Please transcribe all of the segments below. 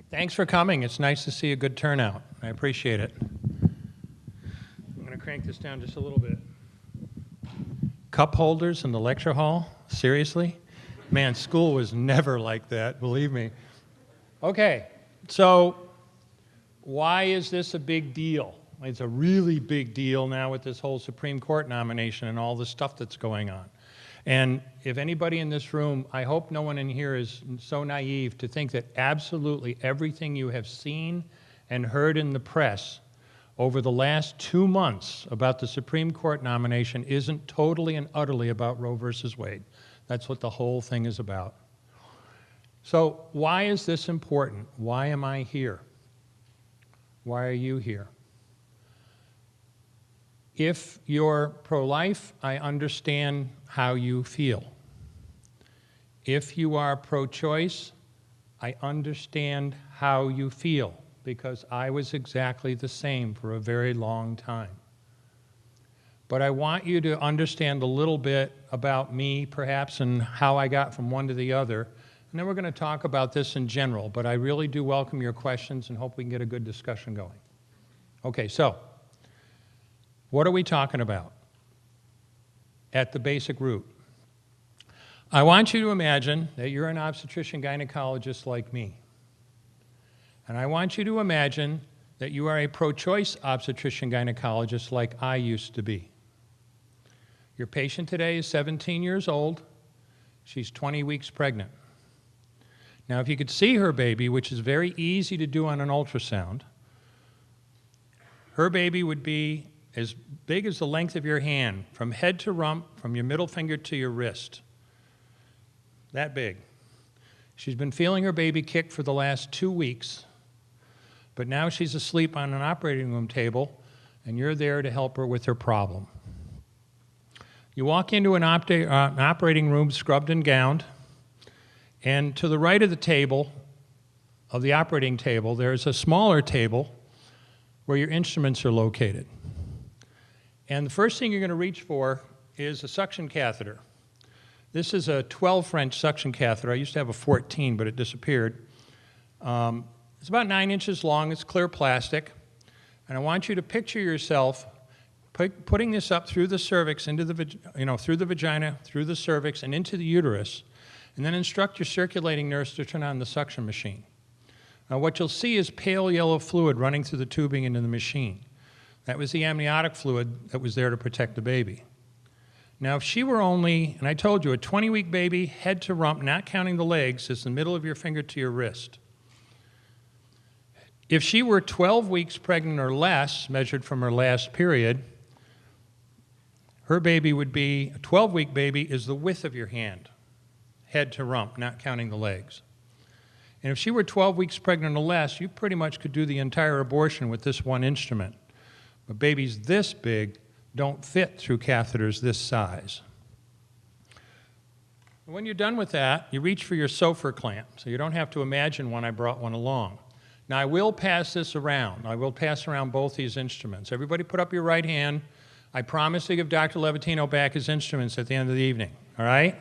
Thanks for coming. It's nice to see a good turnout. I appreciate it. I'm going to crank this down just a little bit. Cup holders in the lecture hall? Seriously? Man, school was never like that, believe me. Okay, so why is this a big deal? It's a really big deal now with this whole Supreme Court nomination and all the stuff that's going on. And if anybody in this room, I hope no one in here is so naive to think that absolutely everything you have seen and heard in the press over the last 2 months about the Supreme Court nomination isn't totally and utterly about Roe versus Wade. That's what the whole thing is about. So why is this important? Why am I here? Why are you here? If you're pro-life, I understand how you feel. If you are pro-choice, I understand how you feel, because I was exactly the same for a very long time. But I want you to understand a little bit about me, perhaps, and how I got from one to the other. And then we're going to talk about this in general, but I really do welcome your questions and hope we can get a good discussion going. Okay, so what are we talking about at the basic root? I want you to imagine that you're an obstetrician gynecologist like me. And I want you to imagine that you are a pro-choice obstetrician gynecologist like I used to be. Your patient today is 17 years old. She's 20 weeks pregnant. Now, if you could see her baby, which is very easy to do on an ultrasound, her baby would be as big as the length of your hand, from head to rump, from your middle finger to your wrist. That big. She's been feeling her baby kick for the last 2 weeks, but now she's asleep on an operating room table, and you're there to help her with her problem. You walk into an operating room scrubbed and gowned, and to the right of the table, of the operating table, there's a smaller table where your instruments are located. And the first thing you're going to reach for is a suction catheter. This is a 12 French suction catheter. I used to have a 14, but it disappeared. It's about 9 inches long. It's clear plastic. And I want you to picture yourself putting this up through the cervix, into the, through the vagina, through the cervix, and into the uterus, and then instruct your circulating nurse to turn on the suction machine. Now, what you'll see is pale yellow fluid running through the tubing into the machine. That was the amniotic fluid that was there to protect the baby. Now, if she were only, and I told you, a 20-week baby, head to rump, not counting the legs, is the middle of your finger to your wrist. If she were 12 weeks pregnant or less, measured from her last period, her baby would be, a 12-week baby is the width of your hand, head to rump, not counting the legs. And if she were 12 weeks pregnant or less, you pretty much could do the entire abortion with this one instrument. But babies this big don't fit through catheters this size. When you're done with that, you reach for your SOFR clamp, so you don't have to imagine one. I brought one along. Now, I will pass this around. I will pass around both these instruments. Everybody put up your right hand. I promise to give Dr. Levatino back his instruments at the end of the evening, all right?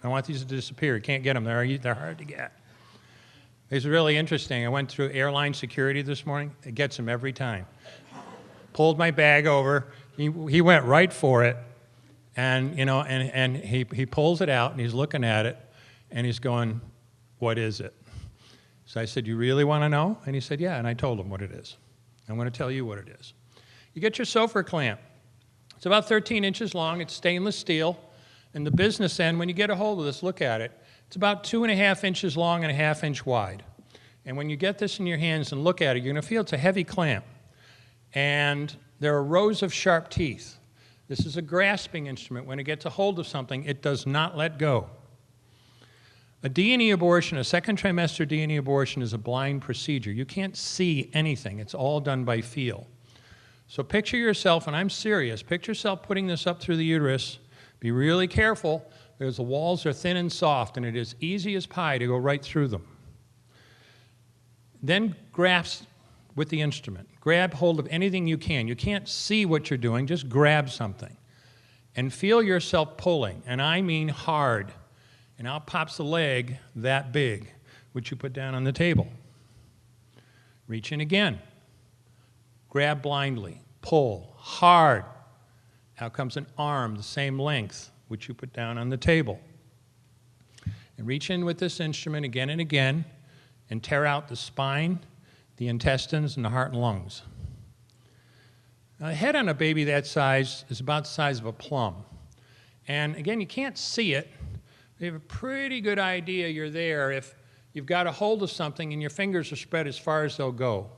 I want these to disappear. You can't get them. They're hard to get. It's really interesting. I went through airline security this morning. It gets them every time. Pulled my bag over. He went right for it, and he pulls it out, and he's looking at it, and he's going, "What is it?" So I said, "You really want to know?" And he said, "Yeah." And I told him what it is. I'm going to tell you what it is. You get your SOFR clamp. It's about 13 inches long. It's stainless steel. And the business end, when you get a hold of this, look at it. It's about 2.5 inches long and 1/2 inch wide. And when you get this in your hands and look at it, you're going to feel it's a heavy clamp. And there are rows of sharp teeth. This is a grasping instrument. When it gets a hold of something, it does not let go. A D&E abortion, a second trimester D&E abortion, is a blind procedure. You can't see anything. It's all done by feel. So picture yourself, and I'm serious, picture yourself putting this up through the uterus. Be really careful, because the walls are thin and soft, and it is easy as pie to go right through them. Then grasp with the instrument. Grab hold of anything you can. You can't see what you're doing, just grab something. And feel yourself pulling, and I mean hard. And out pops the leg that big, which you put down on the table. Reach in again. Grab blindly. Pull hard. Out comes an arm the same length, which you put down on the table. And reach in with this instrument again and again and tear out the spine, the intestines, and the heart and lungs. Now, the head on a baby that size is about the size of a plum. And again, you can't see it. You have a pretty good idea you're there if you've got a hold of something and your fingers are spread as far as they'll go.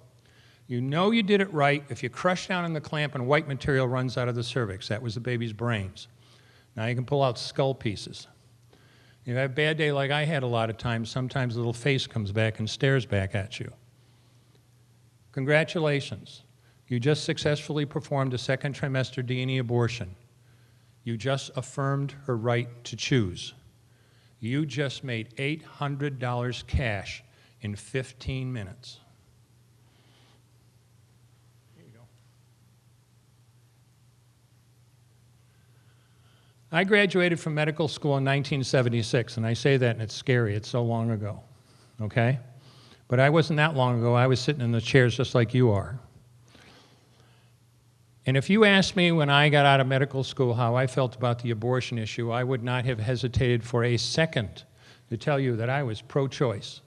You know you did it right if you crush down on the clamp and white material runs out of the cervix. That was the baby's brains. Now you can pull out skull pieces. You have a bad day like I had a lot of times, sometimes a little face comes back and stares back at you. Congratulations. You just successfully performed a second trimester D&E abortion. You just affirmed her right to choose. You just made $800 cash in 15 minutes. Here you go. I graduated from medical school in 1976, and I say that and it's scary. It's so long ago, okay? But I wasn't that long ago. I was sitting in the chairs just like you are. And if you asked me when I got out of medical school how I felt about the abortion issue, I would not have hesitated for a second to tell you that I was pro-choice.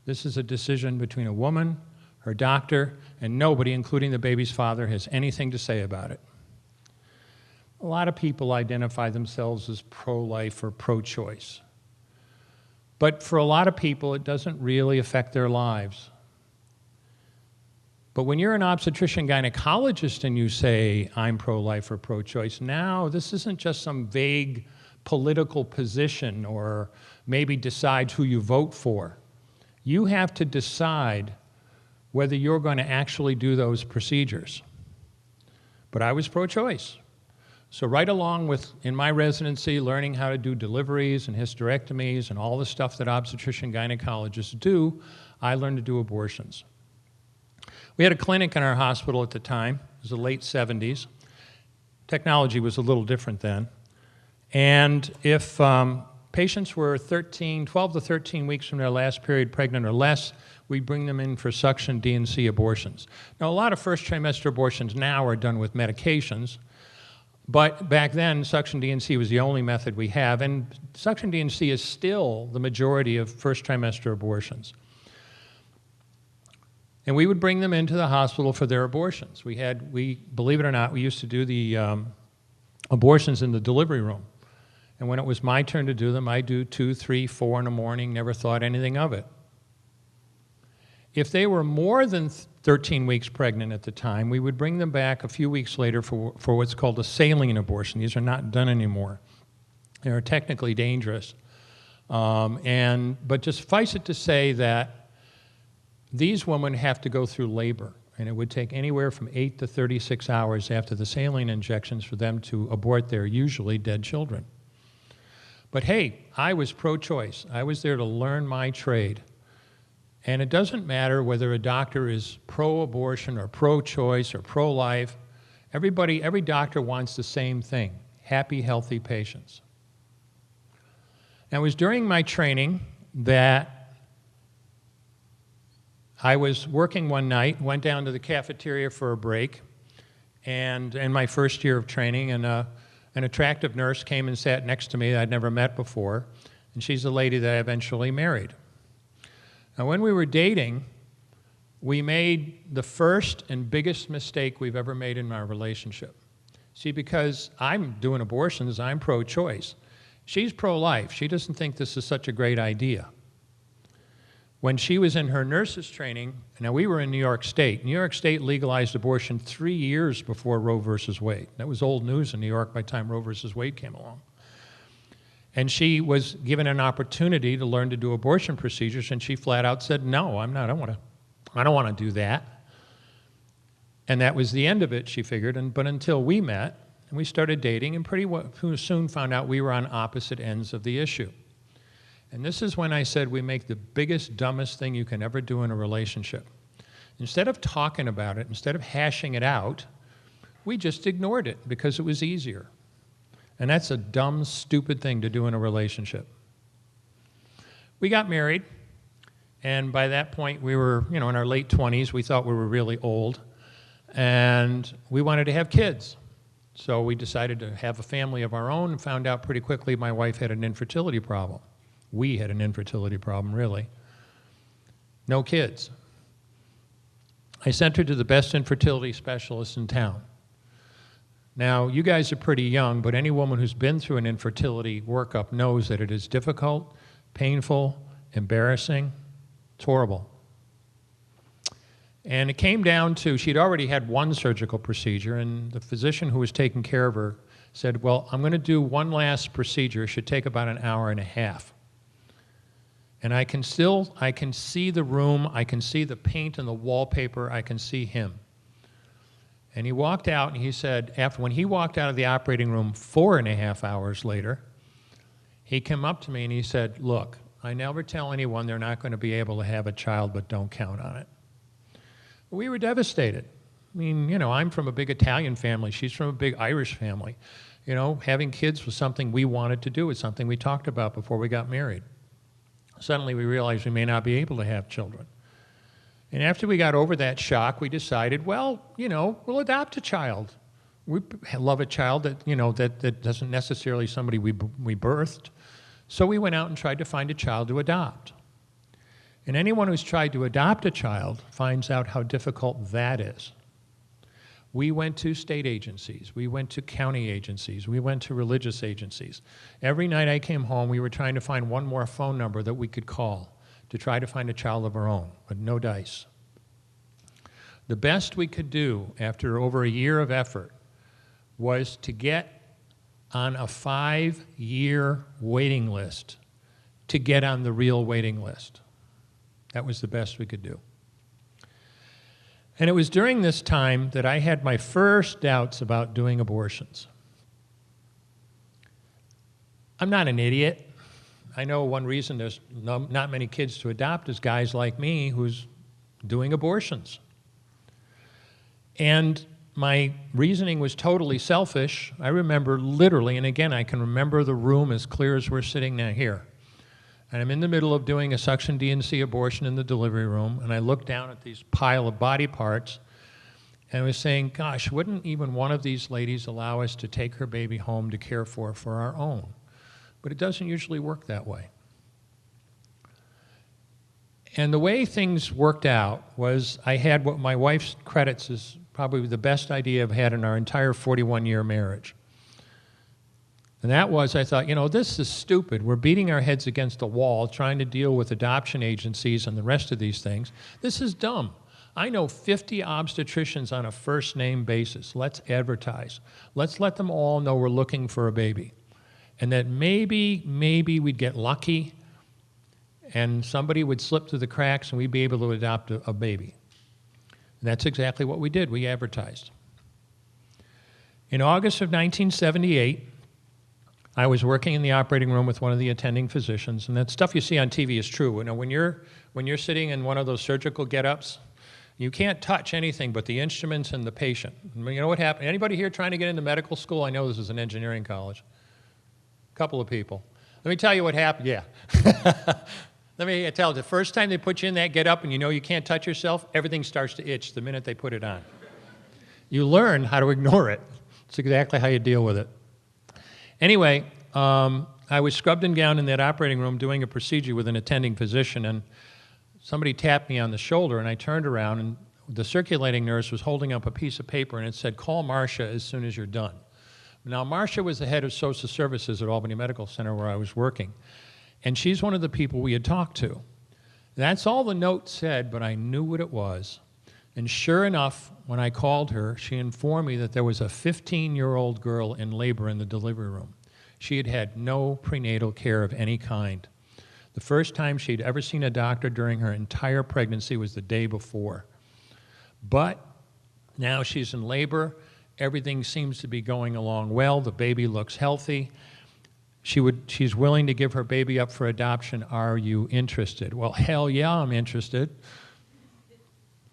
This is a decision between a woman, her doctor, and nobody, including the baby's father, has anything to say about it. A lot of people identify themselves as pro-life or pro-choice. But for a lot of people, it doesn't really affect their lives. But when you're an obstetrician gynecologist and you say, I'm pro-life or pro-choice, now this isn't just some vague political position or maybe decide who you vote for. You have to decide whether you're going to actually do those procedures. But I was pro-choice. So right along with, in my residency, learning how to do deliveries and hysterectomies and all the stuff that obstetrician gynecologists do, I learned to do abortions. We had a clinic in our hospital at the time. It was the late 70s. Technology was a little different then. And if patients were 12 to 13 weeks from their last period pregnant or less, we bring them in for suction D&C abortions. Now, a lot of first trimester abortions now are done with medications, but back then, suction D&C was the only method we have, and suction D&C is still the majority of first trimester abortions. And we would bring them into the hospital for their abortions. Believe it or not, we used to do the abortions in the delivery room. And when it was my turn to do them, I'd do 2, 3, 4 in the morning, never thought anything of it. If they were more than 13 weeks pregnant at the time, we would bring them back a few weeks later for what's called a saline abortion. These are not done anymore. They are technically dangerous. But just suffice it to say that these women have to go through labor, and it would take anywhere from 8 to 36 hours after the saline injections for them to abort their usually dead children. But hey, I was pro-choice. I was there to learn my trade. And it doesn't matter whether a doctor is pro-abortion or pro-choice or pro-life. Every doctor wants the same thing: happy, healthy patients. And it was during my training that I was working one night, went down to the cafeteria for a break, and in my first year of training, and an attractive nurse came and sat next to me that I'd never met before, and she's the lady that I eventually married. Now, when we were dating, we made the first and biggest mistake we've ever made in our relationship. See, because I'm doing abortions, I'm pro-choice. She's pro-life. She doesn't think this is such a great idea. When she was in her nurse's training, now we were in New York State. New York State legalized abortion 3 years before Roe versus Wade. That was old news in New York by the time Roe versus Wade came along. And she was given an opportunity to learn to do abortion procedures, and she flat out said, no, I don't want to do that. And that was the end of it, she figured. But until we met, and we started dating, and pretty soon found out we were on opposite ends of the issue. And this is when I said we make the biggest, dumbest thing you can ever do in a relationship. Instead of talking about it, instead of hashing it out, we just ignored it because it was easier. And that's a dumb, stupid thing to do in a relationship. We got married, And by that point, we were, in our late 20s. We thought we were really old. And we wanted to have kids. So we decided to have a family of our own and found out pretty quickly my wife had an infertility problem. We had an infertility problem, really. No kids. I sent her to the best infertility specialist in town. Now, you guys are pretty young, but any woman who's been through an infertility workup knows that it is difficult, painful, embarrassing. It's horrible. And it came down to, she'd already had one surgical procedure, and the physician who was taking care of her said, well, I'm going to do one last procedure. It should take about an hour and a half. And I can see the room, I can see the paint and the wallpaper, I can see him. And he walked out and he said, when he walked out of the operating room 4.5 hours later, he came up to me and he said, look, I never tell anyone they're not going to be able to have a child, but don't count on it. We were devastated. I mean, I'm from a big Italian family. She's from a big Irish family. Having kids was something we wanted to do. It's something we talked about before we got married. Suddenly we realized we may not be able to have children. And after we got over that shock, we decided, well, we'll adopt a child. We love a child that, that doesn't necessarily somebody we birthed. So we went out and tried to find a child to adopt. And anyone who's tried to adopt a child finds out how difficult that is. We went to state agencies, we went to county agencies, we went to religious agencies. Every night I came home, we were trying to find one more phone number that we could call to try to find a child of our own, but no dice. The best we could do after over a year of effort was to get on a 5-year waiting list to get on the real waiting list. That was the best we could do. And it was during this time that I had my first doubts about doing abortions. I'm not an idiot. I know one reason there's not many kids to adopt is guys like me who's doing abortions. And my reasoning was totally selfish. I remember literally, and again, I can remember the room as clear as we're sitting now here. And I'm in the middle of doing a suction D&C abortion in the delivery room, and I look down at these pile of body parts, and I was saying, gosh, wouldn't even one of these ladies allow us to take her baby home to care for our own? But it doesn't usually work that way. And the way things worked out was I had what my wife credits as probably the best idea I've had in our entire 41-year marriage. And that was, I thought, this is stupid. We're beating our heads against a wall trying to deal with adoption agencies and the rest of these things. This is dumb. I know 50 obstetricians on a first-name basis. Let's advertise. Let's let them all know we're looking for a baby. And that maybe we'd get lucky and somebody would slip through the cracks and we'd be able to adopt a baby. And that's exactly what we did. We advertised. In August of 1978, I was working in the operating room with one of the attending physicians, and that stuff you see on TV is true. When you're sitting in one of those surgical get-ups, you can't touch anything but the instruments and the patient. You know what happened? Anybody here trying to get into medical school? I know this is an engineering college. A couple of people. Let me tell you what happened. Yeah. Let me tell you, the first time they put you in that get-up and you can't touch yourself, everything starts to itch the minute they put it on. You learn how to ignore it. It's exactly how you deal with it. Anyway, I was scrubbed and gowned in that operating room doing a procedure with an attending physician, and somebody tapped me on the shoulder, and I turned around, and the circulating nurse was holding up a piece of paper, and it said, call Marcia as soon as you're done. Now, Marcia was the head of social services at Albany Medical Center where I was working, and she's one of the people we had talked to. That's all the note said, but I knew what it was. And sure enough, when I called her, she informed me that there was a 15-year-old girl in labor in the delivery room. She had had no prenatal care of any kind. The first time she'd ever seen a doctor during her entire pregnancy was the day before. But now she's in labor. Everything seems to be going along well. The baby looks healthy. She's willing to give her baby up for adoption. Are you interested? Well, hell yeah, I'm interested.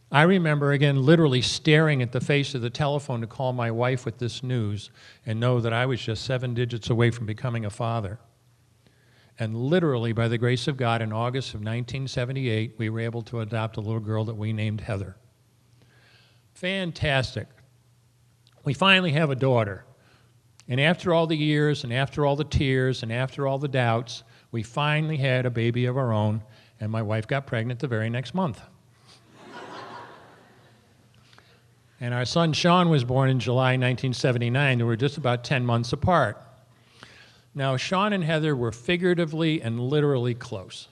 I remember, again, literally staring at the face of the telephone to call my wife with this news and know that I was just 7 digits away from becoming a father. And literally, by the grace of God, in August of 1978, we were able to adopt a little girl that we named Heather. Fantastic. We finally have a daughter. And after all the years, and after all the tears, and after all the doubts, we finally had a baby of our own, and my wife got pregnant the very next month. And our son Sean was born in July 1979. They were just about 10 months apart. Now, Sean and Heather were figuratively and literally close.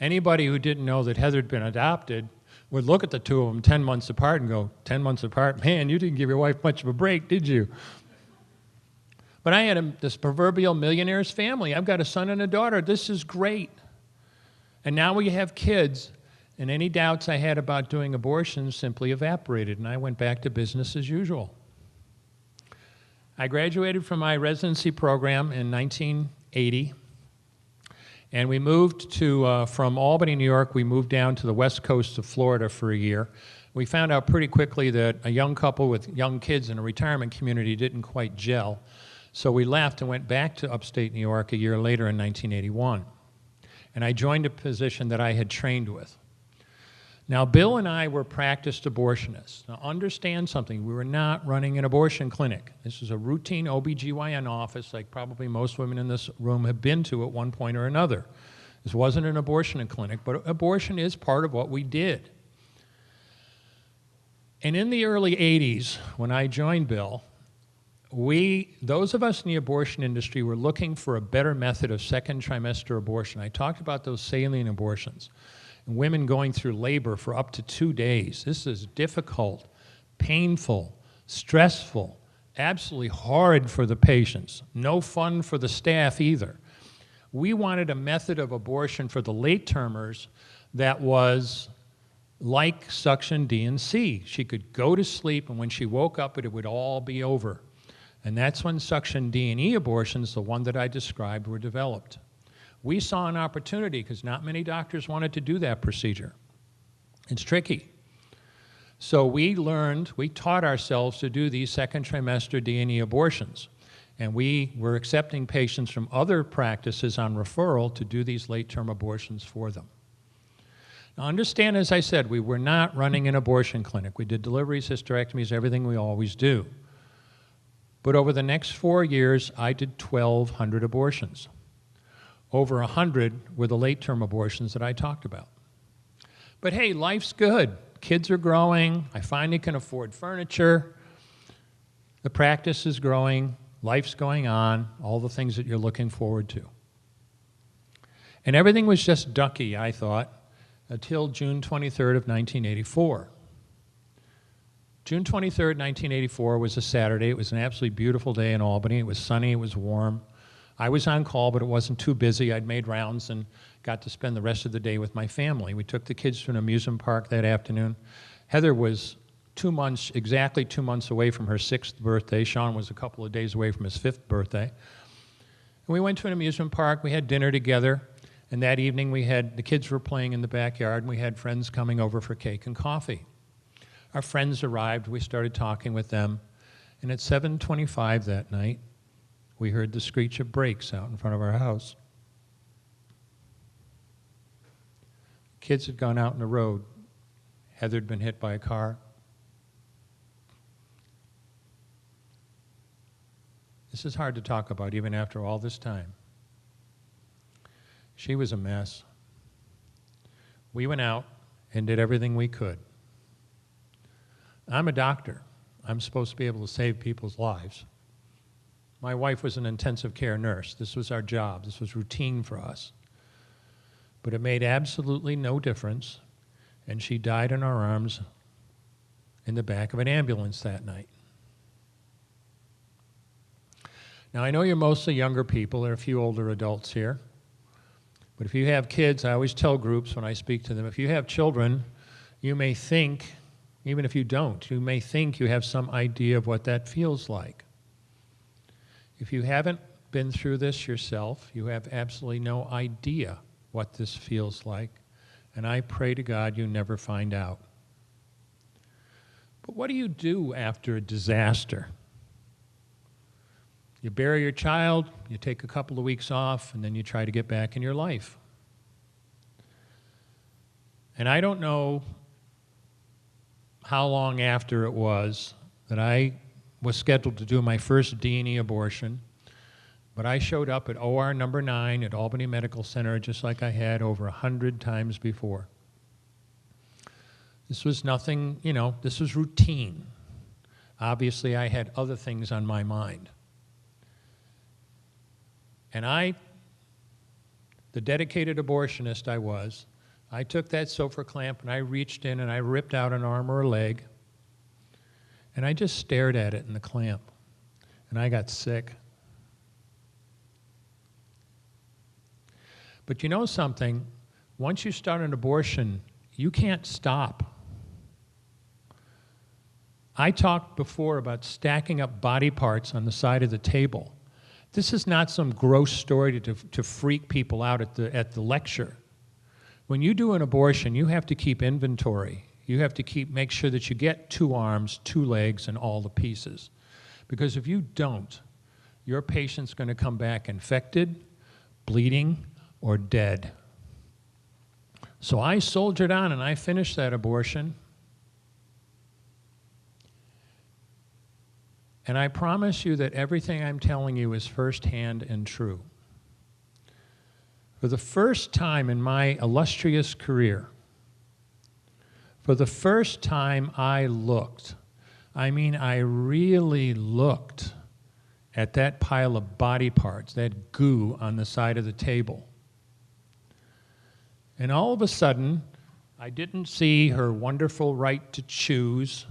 Anybody who didn't know that Heather had been adopted would look at the two of them 10 months apart and go, 10 months apart? Man, you didn't give your wife much of a break, did you? But I had this proverbial millionaire's family. I've got a son and a daughter. This is great. And now we have kids, and any doubts I had about doing abortions simply evaporated, and I went back to business as usual. I graduated from my residency program in 1980, and we moved to, from Albany, New York, we moved down to the west coast of Florida for a year. We found out pretty quickly that a young couple with young kids in a retirement community didn't quite gel, so we left and went back to upstate New York a year later in 1981. And I joined a position that I had trained with. Now, Bill and I were practiced abortionists. Now, understand something. We were not running an abortion clinic. This was a routine OBGYN office, like probably most women in this room have been to at one point or another. This wasn't an abortion clinic, but abortion is part of what we did. And in the early 80s, when I joined Bill, those of us in the abortion industry were looking for a better method of second trimester abortion. I talked about those saline abortions. And women going through labor for up to 2 days. This is difficult, painful, stressful, absolutely horrid for the patients. No fun for the staff either. We wanted a method of abortion for the late termers that was like suction D and C. She could go to sleep, and when she woke up, it would all be over. And that's when suction D and E abortions, the one that I described, were developed. We saw an opportunity because not many doctors wanted to do that procedure. It's tricky. So we taught ourselves to do these second trimester D&E abortions. And we were accepting patients from other practices on referral to do these late-term abortions for them. Now understand, as I said, we were not running an abortion clinic. We did deliveries, hysterectomies, everything we always do. But over the next 4 years, I did 1,200 abortions. Over 100 were the late-term abortions that I talked about. But hey, life's good. Kids are growing. I finally can afford furniture. The practice is growing. Life's going on. All the things that you're looking forward to. And everything was just ducky, I thought, until June 23rd of 1984. June 23rd, 1984 was a Saturday. It was an absolutely beautiful day in Albany. It was sunny. It was warm. I was on call, but it wasn't too busy. I'd made rounds and got to spend the rest of the day with my family. We took the kids to an amusement park that afternoon. Heather was exactly 2 months away from her 6th birthday. Sean was a couple of days away from his 5th birthday. And we went to an amusement park. We had dinner together. And that evening, the kids were playing in the backyard, and we had friends coming over for cake and coffee. Our friends arrived. We started talking with them. And at 7:25 that night, we heard the screech of brakes out in front of our house. Kids had gone out on the road. Heather had been hit by a car. This is hard to talk about even after all this time. She was a mess. We went out and did everything we could. I'm a doctor. I'm supposed to be able to save people's lives. My wife was an intensive care nurse. This was our job. This was routine for us. But it made absolutely no difference, and she died in our arms in the back of an ambulance that night. Now, I know you're mostly younger people. There are a few older adults here. But if you have kids, I always tell groups when I speak to them, if you have children, you may think, even if you don't, you may think you have some idea of what that feels like. If you haven't been through this yourself, you have absolutely no idea what this feels like, and I pray to God you never find out. But what do you do after a disaster? You bury your child, you take a couple of weeks off, and then you try to get back in your life. And I don't know how long after it was that I was scheduled to do my first D&E abortion, but I showed up at OR number 9 at Albany Medical Center just like I had over 100 times before. This was nothing, you know, this was routine. Obviously, I had other things on my mind. And the dedicated abortionist I was, I took that sofa clamp and I reached in and I ripped out an arm or a leg, and I just stared at it in the clamp, and I got sick. But you know something? Once you start an abortion, you can't stop. I talked before about stacking up body parts on the side of the table. This is not some gross story to freak people out at the lecture. When you do an abortion, you have to keep inventory. You have to make sure that you get 2 arms, 2 legs, and all the pieces. Because if you don't, your patient's going to come back infected, bleeding, or dead. So I soldiered on and I finished that abortion. And I promise you that everything I'm telling you is firsthand and true. For the first time in my illustrious career, for the first time I looked, I mean I really looked at that pile of body parts, that goo on the side of the table. And all of a sudden, I didn't see her wonderful right to choose,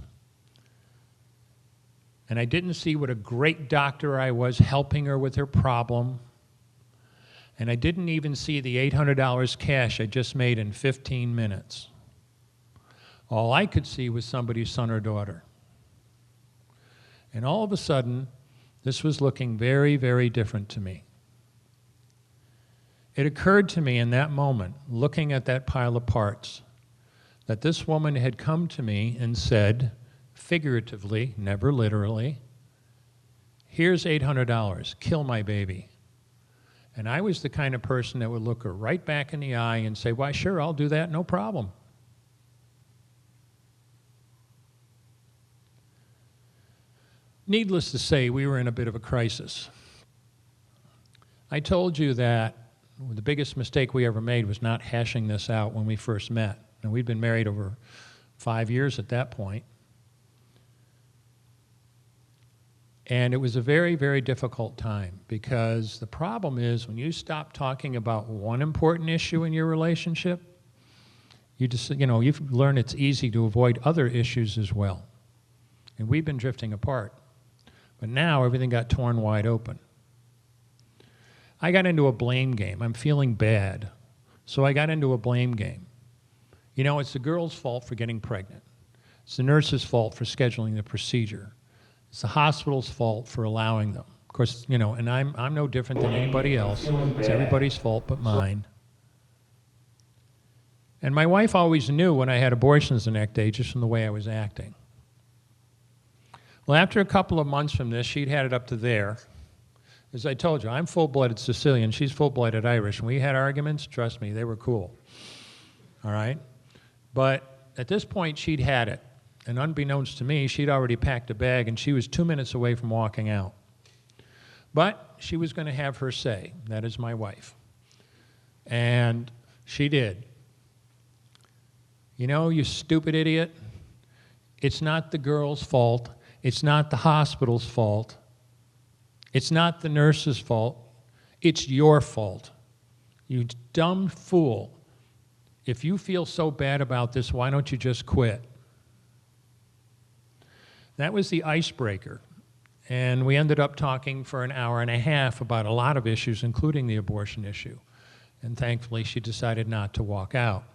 and I didn't see what a great doctor I was helping her with her problem, and I didn't even see the $800 cash I just made in 15 minutes. All I could see was somebody's son or daughter. And all of a sudden, this was looking very, very different to me. It occurred to me in that moment, looking at that pile of parts, that this woman had come to me and said, figuratively, never literally, here's $800, kill my baby. And I was the kind of person that would look her right back in the eye and say, why, sure, I'll do that, no problem. Needless to say, we were in a bit of a crisis. I told you that the biggest mistake we ever made was not hashing this out when we first met. And we'd been married over 5 years at that point. And it was a very, very difficult time, because the problem is when you stop talking about one important issue in your relationship, you've learned it's easy to avoid other issues as well. And we've been drifting apart. But now everything got torn wide open. I got into a blame game. I'm feeling bad. So I got into a blame game. You know, it's the girl's fault for getting pregnant. It's the nurse's fault for scheduling the procedure. It's the hospital's fault for allowing them. Of course, you know, and I'm no different than anybody else. It's everybody's fault but mine. And my wife always knew when I had abortions the next day, just from the way I was acting. Well, after a couple of months from this, she'd had it up to there. As I told you, I'm full-blooded Sicilian. She's full-blooded Irish. When we had arguments, trust me, they were cool. All right? But at this point, she'd had it. And unbeknownst to me, she'd already packed a bag, and she was 2 minutes away from walking out. But she was going to have her say. That is my wife. And she did. You know, you stupid idiot, it's not the girl's fault. It's not the hospital's fault. It's not the nurse's fault. It's your fault. You dumb fool. If you feel so bad about this, why don't you just quit? That was the icebreaker. And we ended up talking for an hour and a half about a lot of issues, including the abortion issue. And thankfully, she decided not to walk out.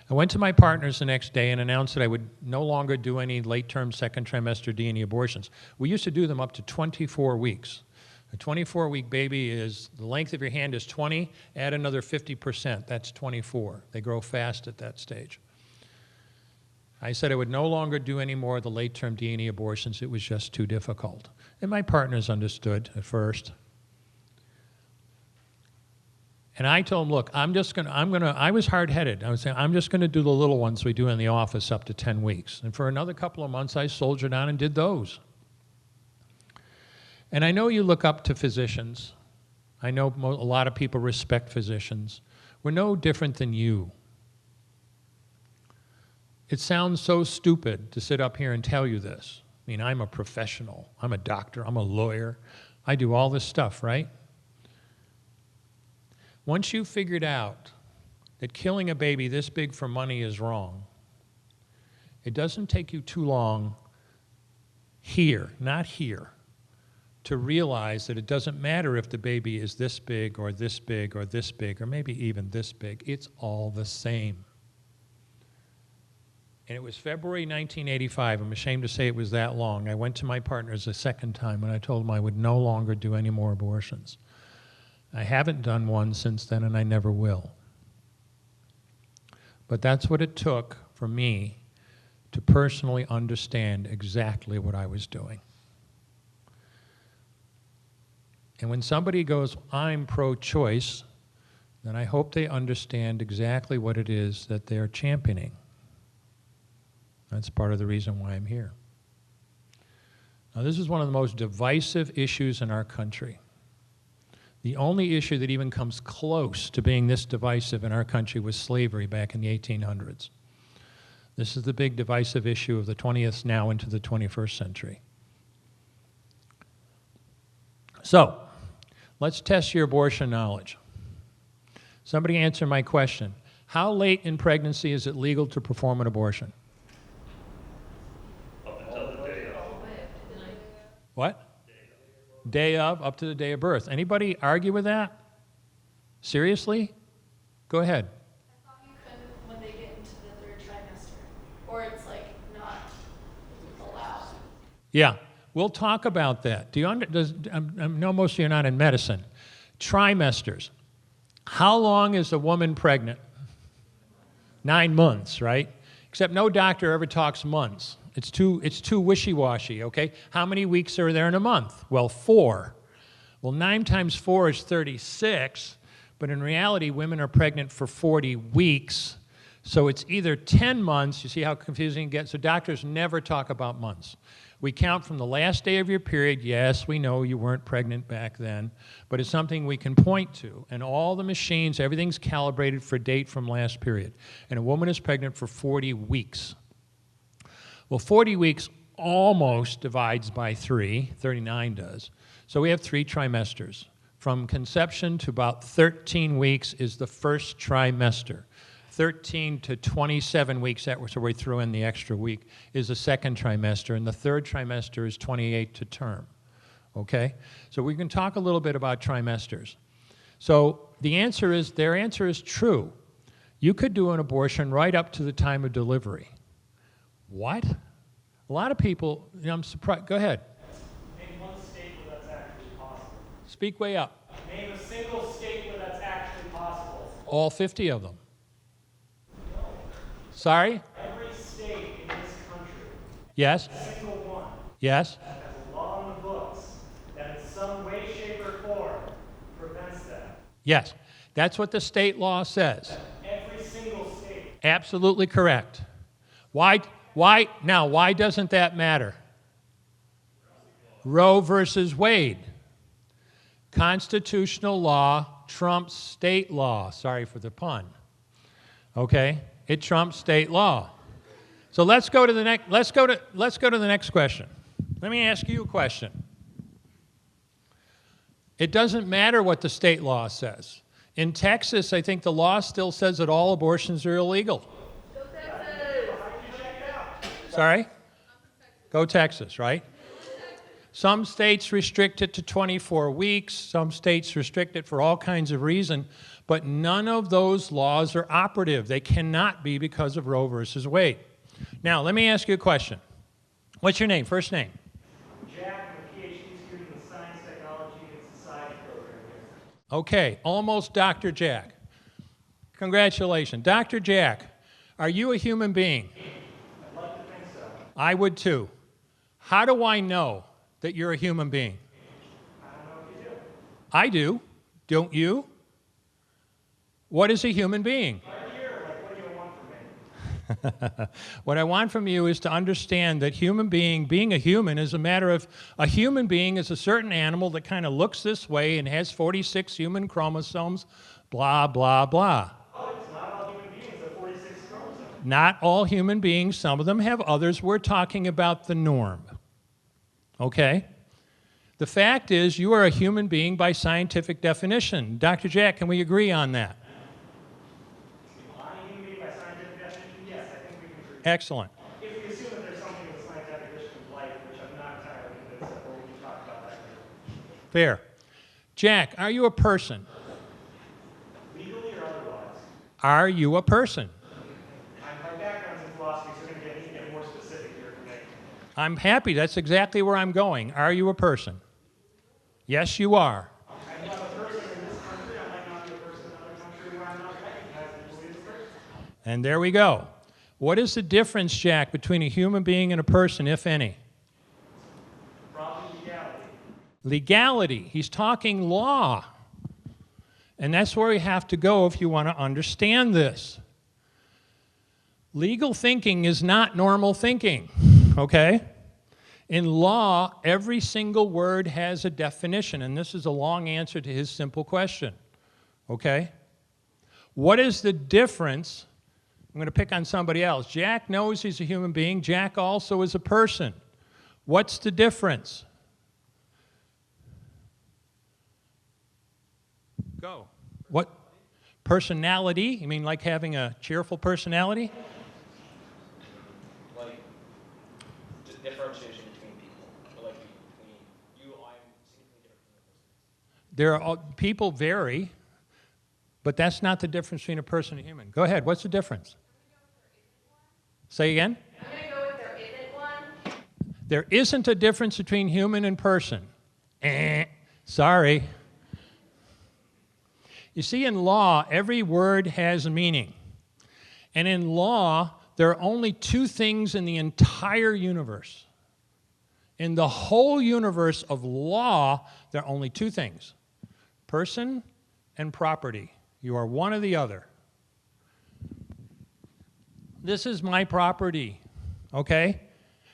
I went to my partners the next day and announced that I would no longer do any late-term second trimester D&E abortions. We used to do them up to 24 weeks. A 24-week baby is, the length of your hand is 20, add another 50%, that's 24. They grow fast at that stage. I said I would no longer do any more of the late-term D&E abortions. It was just too difficult. And my partners understood at first. And I told them, look, I was hard-headed. I was saying, I'm just going to do the little ones we do in the office up to 10 weeks. And for another couple of months, I soldiered on and did those. And I know you look up to physicians. I know a lot of people respect physicians. We're no different than you. It sounds so stupid to sit up here and tell you this. I mean, I'm a professional. I'm a doctor. I'm a lawyer. I do all this stuff, right? Once you've figured out that killing a baby this big for money is wrong, it doesn't take you too long here, not here, to realize that it doesn't matter if the baby is this big or this big or this big or maybe even this big. It's all the same. And it was February 1985. I'm ashamed to say it was that long. I went to my partners a second time and I told them I would no longer do any more abortions. I haven't done one since then, and I never will. But that's what it took for me to personally understand exactly what I was doing. And when somebody goes, I'm pro-choice, then I hope they understand exactly what it is that they're championing. That's part of the reason why I'm here. Now, this is one of the most divisive issues in our country. The only issue that even comes close to being this divisive in our country was slavery back in the 1800s. This is the big divisive issue of the 20th now into the 21st century. So, let's test your abortion knowledge. Somebody answer my question. How late in pregnancy is it legal to perform an abortion? Up until the day of. What? Day of, up to the day of birth. Anybody argue with that? Seriously? Go ahead. I thought you couldn't when they get into the third trimester, or it's like not allowed. Yeah, we'll talk about that. Do you I know most of you are not in medicine. Trimesters. How long is a woman pregnant? 9 months, right? Except no doctor ever talks months. It's too wishy-washy, okay? How many weeks are there in a month? Well, 4. Well, 9 times 4 is 36, but in reality, women are pregnant for 40 weeks, so it's either 10 months, you see how confusing it gets? So doctors never talk about months. We count from the last day of your period. Yes, we know you weren't pregnant back then, but it's something we can point to. And all the machines, everything's calibrated for date from last period. And a woman is pregnant for 40 weeks. Well, 40 weeks almost divides by 3, 39 does. So we have 3 trimesters. From conception to about 13 weeks is the first trimester. 13 to 27 weeks, that's where we throw in the extra week, is the second trimester, and the third trimester is 28 to term. Okay? So we can talk a little bit about trimesters. So the answer is, their answer is true. You could do an abortion right up to the time of delivery. What? A lot of people, I'm surprised. Go ahead. Name one state where that's actually possible. Speak way up. Name a single state where that's actually possible. All 50 of them. Sorry? Every state in this country, Yes? a single one, Yes? has a law in the books that in some way, shape, or form prevents that. Yes. That's what the state law says. Every single state. Absolutely correct. Why doesn't that matter? Roe versus Wade. Constitutional law trumps state law. Sorry for the pun. Okay? It trumps state law. So let's go to the next question. Let me ask you a question. It doesn't matter what the state law says. In Texas, I think the law still says that all abortions are illegal. Go Texas! Sorry? Go Texas, right? Some states restrict it to 24 weeks. Some states restrict it for all kinds of reasons. But none of those laws are operative. They cannot be because of Roe versus Wade. Now, let me ask you a question. What's your name? First name? Jack, I'm a PhD student in the Science, Technology, and Society program here. Okay, almost Dr. Jack. Congratulations. Dr. Jack, are you a human being? I'd I would too. How do I know that you're a human being? I don't know if you do. I do. Don't you? What is a human being? Right here, like, what do you want from me? What I want from you is to understand that being a human is a matter of, a human being is a certain animal that kind of looks this way and has 46 human chromosomes, blah, blah, blah. Oh, it's not all human beings have 46 chromosomes. Not all human beings, some of them have others. We're talking about the norm. Okay? The fact is, you are a human being by scientific definition. Dr. Jack, can we agree on that? I'm a human being by scientific definition, yes, I think we can agree. Excellent. If we assume that there's something with a scientific definition of life, which I'm not entirely convinced of, but we can talk about that later. Fair. Jack, are you a person? Legally or otherwise? Are you a person? My background's in philosophy, so we're going to get more specific here for me. I'm happy. That's exactly where I'm going. Are you a person? Yes, you are. I'm not a person in this country. I might not be a person in another country where I'm not recognized equally as a person. And there we go. What is the difference, Jack, between a human being and a person, if any? Probably legality. Legality. He's talking law. And that's where we have to go if you want to understand this. Legal thinking is not normal thinking, okay? In law, every single word has a definition, and this is a long answer to his simple question, okay? What is the difference? I'm going to pick on somebody else. Jack knows he's a human being. Jack also is a person. What's the difference? Go. What? Personality? You mean like having a cheerful personality? Like, just differentiation between people. Like, between you, I'm significantly different from the person. People vary, but that's not the difference between a person and a human. Go ahead. What's the difference? Say again? I'm going to go with there isn't one. There isn't a difference between human and person. Sorry. You see, in law, every word has a meaning. And in law, there are only two things in the entire universe. In the whole universe of law, there are only two things: person and property. You are one or the other. This is my property, okay?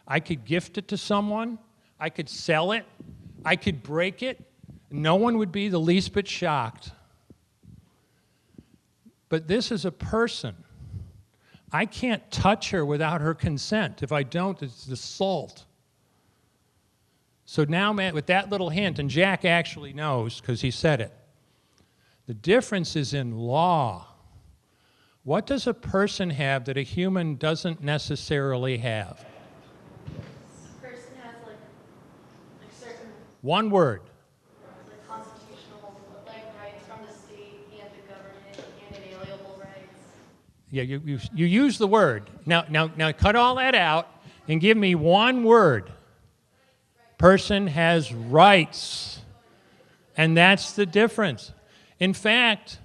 I could gift it to someone. I could sell it. I could break it. No one would be the least bit shocked. But this is a person. I can't touch her without her consent. If I don't, it's assault. So now, man, with that little hint, and Jack actually knows because he said it, the difference is in law. What does a person have that a human doesn't necessarily have? A person has like certain One word. like constitutional like rights from the state and the government and inalienable rights. Yeah, you use the word. Now cut all that out and give me one word. Person has rights. And that's the difference. In fact,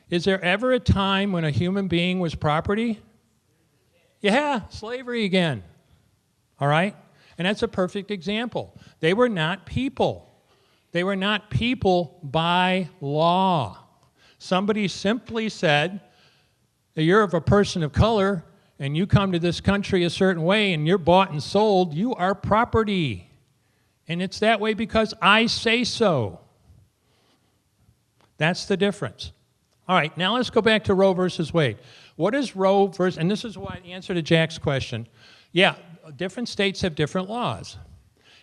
is there ever a time when a human being was property? Yeah, slavery again. All right? And that's a perfect example. They were not people. They were not people by law. Somebody simply said, you're of a person of color, and you come to this country a certain way, and you're bought and sold, you are property. And it's that way because I say so. That's the difference. All right, now let's go back to Roe versus Wade. What is Roe versus, and this is why the answer to Jack's question, yeah, different states have different laws,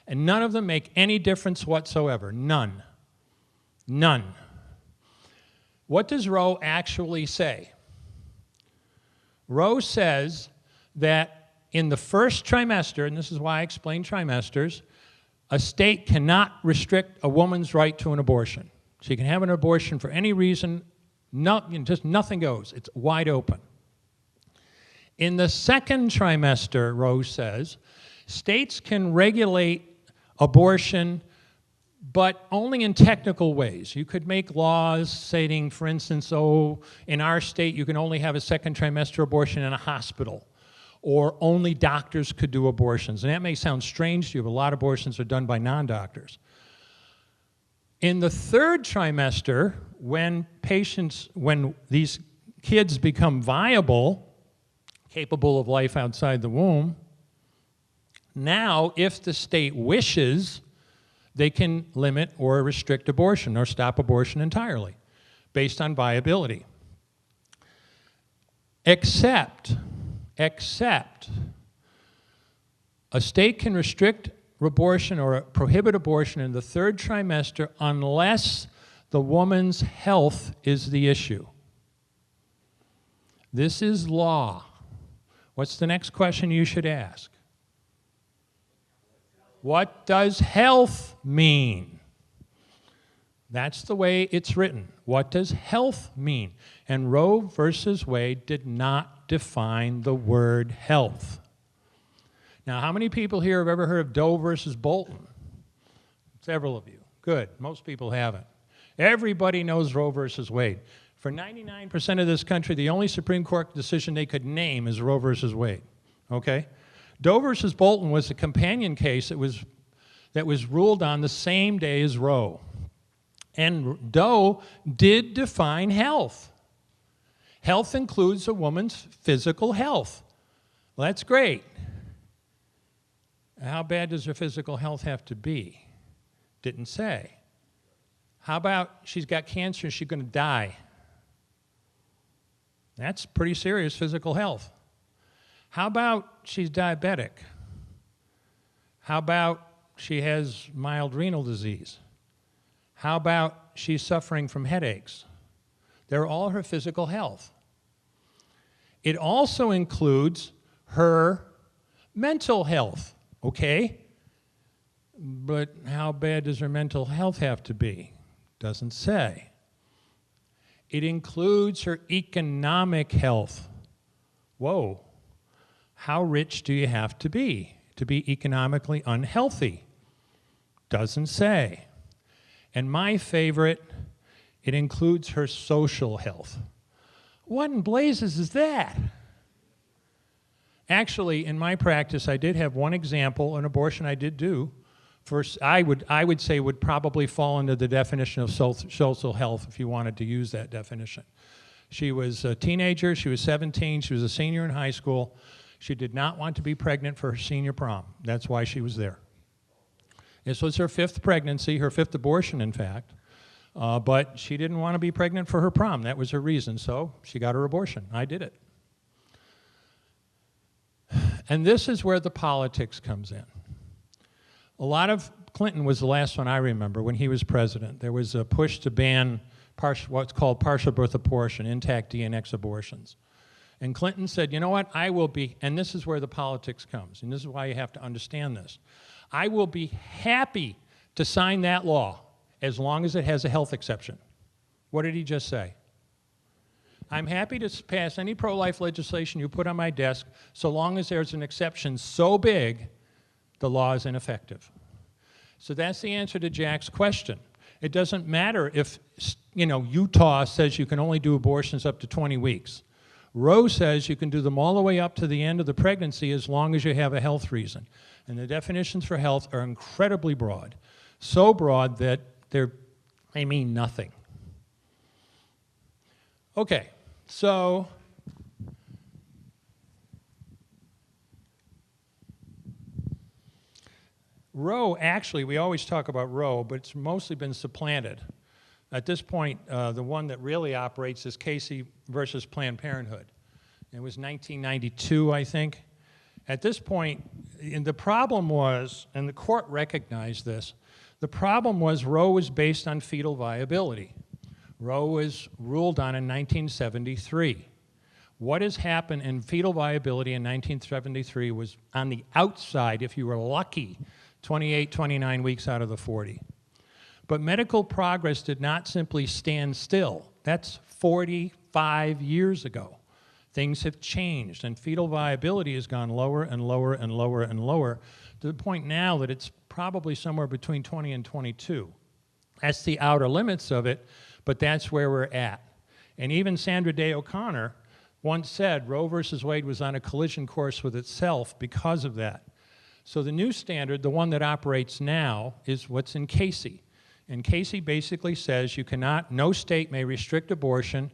and none of them make any difference whatsoever. None. None. What does Roe actually say? Roe says that in the first trimester, and this is why I explain trimesters, a state cannot restrict a woman's right to an abortion. She can have an abortion for any reason. Just nothing goes. It's wide open. In the second trimester, Roe says, states can regulate abortion, but only in technical ways. You could make laws stating, for instance, in our state, you can only have a second trimester abortion in a hospital. or only doctors could do abortions. And that may sound strange to you, but a lot of abortions are done by non-doctors. In the third trimester, when these kids become viable, capable of life outside the womb, now, if the state wishes, they can limit or restrict abortion or stop abortion entirely based on viability. Except a state can restrict abortion or prohibit abortion in the third trimester unless the woman's health is the issue. This is law. What's the next question you should ask? What does health mean? That's the way it's written. What does health mean? And Roe versus Wade did not define the word health. Now, how many people here have ever heard of Doe versus Bolton? Several of you. Good. Most people haven't. Everybody knows Roe versus Wade. For 99% of this country, the only Supreme Court decision they could name is Roe versus Wade. Okay? Doe versus Bolton was a companion case that was ruled on the same day as Roe. And Doe did define health. Health includes a woman's physical health. Well, that's great. How bad does her physical health have to be? Didn't say. How about she's got cancer and she's going to die? That's pretty serious physical health. How about she's diabetic? How about she has mild renal disease? How about she's suffering from headaches? They're all her physical health. It also includes her mental health, okay? But how bad does her mental health have to be? Doesn't say. It includes her economic health. Whoa. How rich do you have to be economically unhealthy? Doesn't say. And my favorite, it includes her social health. What in blazes is that? Actually, in my practice, I did have one example, an abortion I did do. First, I would say would probably fall into the definition of social health if you wanted to use that definition. She was a teenager, she was 17, she was a senior in high school. She did not want to be pregnant for her senior prom. That's why she was there. This was her 5th pregnancy, her 5th abortion, in fact. But she didn't want to be pregnant for her prom. That was her reason, so she got her abortion. I did it. And this is where the politics comes in. Clinton was the last one I remember when he was president. There was a push to ban what's called partial birth abortion, intact DNX abortions. And Clinton said, you know what, I will be, and this is where the politics comes, and this is why you have to understand this. I will be happy to sign that law as long as it has a health exception. What did he just say? I'm happy to pass any pro-life legislation you put on my desk so long as there's an exception so big the law is ineffective. So that's the answer to Jack's question. It doesn't matter if, Utah says you can only do abortions up to 20 weeks. Roe says you can do them all the way up to the end of the pregnancy as long as you have a health reason. And the definitions for health are incredibly broad. So broad that they mean nothing. Okay, so Roe, actually, we always talk about Roe, but it's mostly been supplanted. At this point, the one that really operates is Casey versus Planned Parenthood. It was 1992, I think. At this point, and the problem was, and the court recognized this, the problem was Roe was based on fetal viability. Roe was ruled on in 1973. What has happened in fetal viability in 1973 was on the outside, if you were lucky, 28, 29 weeks out of the 40. But medical progress did not simply stand still. That's 45 years ago. Things have changed, and fetal viability has gone lower and lower and lower and lower to the point now that it's probably somewhere between 20 and 22. That's the outer limits of it, but that's where we're at. And even Sandra Day O'Connor, once said Roe versus Wade was on a collision course with itself because of that. So the new standard, the one that operates now, is what's in Casey. And Casey basically says you cannot, no state may restrict abortion,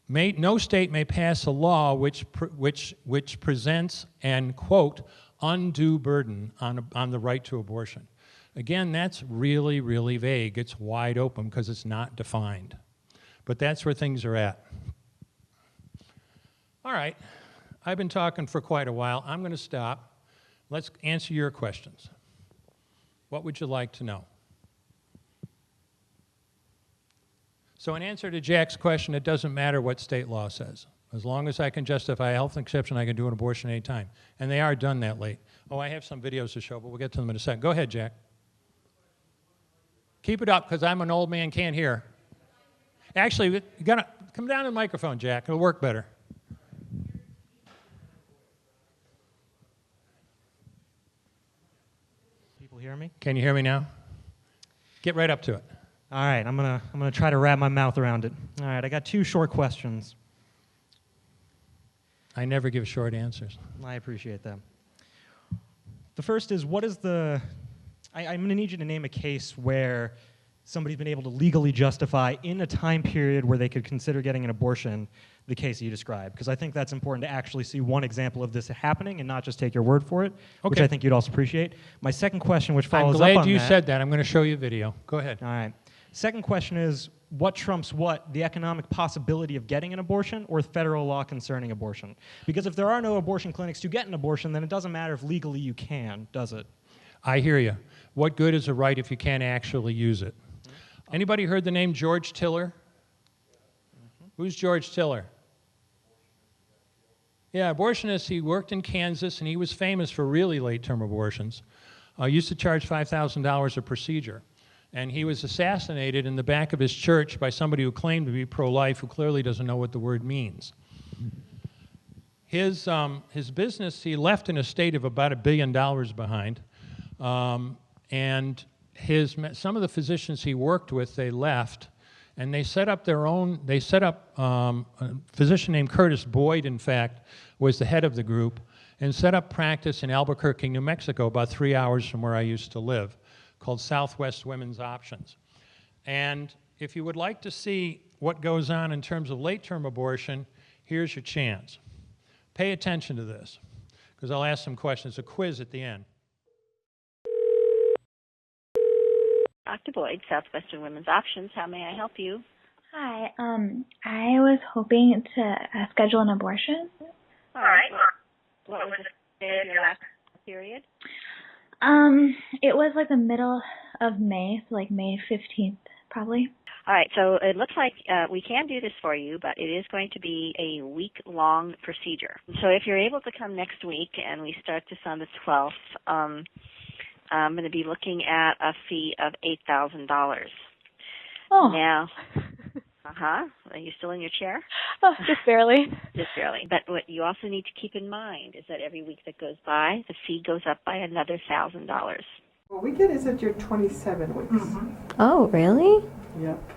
no state may pass a law which presents an, quote, undue burden on the right to abortion. Again, that's really, really vague. It's wide open because it's not defined. But that's where things are at. All right, I've been talking for quite a while. I'm going to stop. Let's answer your questions. What would you like to know? So in answer to Jack's question, it doesn't matter what state law says. As long as I can justify a health exception, I can do an abortion anytime. And they are done that late. Oh, I have some videos to show, but we'll get to them in a second. Go ahead, Jack. Keep it up, because I'm an old man, can't hear. Actually, you gotta come down to the microphone, Jack. It'll work better. People hear me? Can you hear me now? Get right up to it. All right, I'm gonna try to wrap my mouth around it. All right, I got 2 short questions. I never give short answers. I appreciate that. The first is, what is the... I'm going to need you to name a case where somebody's been able to legally justify in a time period where they could consider getting an abortion the case you described, because I think that's important to actually see one example of this happening and not just take your word for it, which I think you'd also appreciate. My second question, which follows up on that... I'm glad you said that. I'm going to show you a video. Go ahead. All right. Second question is, what trumps what? The economic possibility of getting an abortion or federal law concerning abortion? Because if there are no abortion clinics to get an abortion, then it doesn't matter if legally you can, does it? I hear you. What good is a right if you can't actually use it? Anybody heard the name George Tiller? Who's George Tiller? Yeah, abortionist. He worked in Kansas, and he was famous for really late-term abortions. Used to charge $5,000 a procedure. And he was assassinated in the back of his church by somebody who claimed to be pro-life, who clearly doesn't know what the word means. His business, he left in a state of about $1 billion behind. And some of the physicians he worked with, they left, and they set up a physician named Curtis Boyd, in fact, was the head of the group, and set up practice in Albuquerque, New Mexico, about 3 hours from where I used to live, called Southwest Women's Options. And if you would like to see what goes on in terms of late-term abortion, here's your chance. Pay attention to this, because I'll ask some questions. A quiz at the end. Dr. Boyd, Southwestern Women's Options. How may I help you? Hi, I was hoping to schedule an abortion. All right. What was the day of your last period? It was like the middle of May, so like May 15th, probably. All right, so it looks like we can do this for you, but it is going to be a week-long procedure. So if you're able to come next week, and we start this on the 12th, I'm going to be looking at a fee of $8,000. Oh. Now, are you still in your chair? Oh, just barely. Just barely. But what you also need to keep in mind is that every week that goes by, the fee goes up by another $1,000. Well, we get is at your 27 weeks. Mm-hmm. Oh, really? Yep.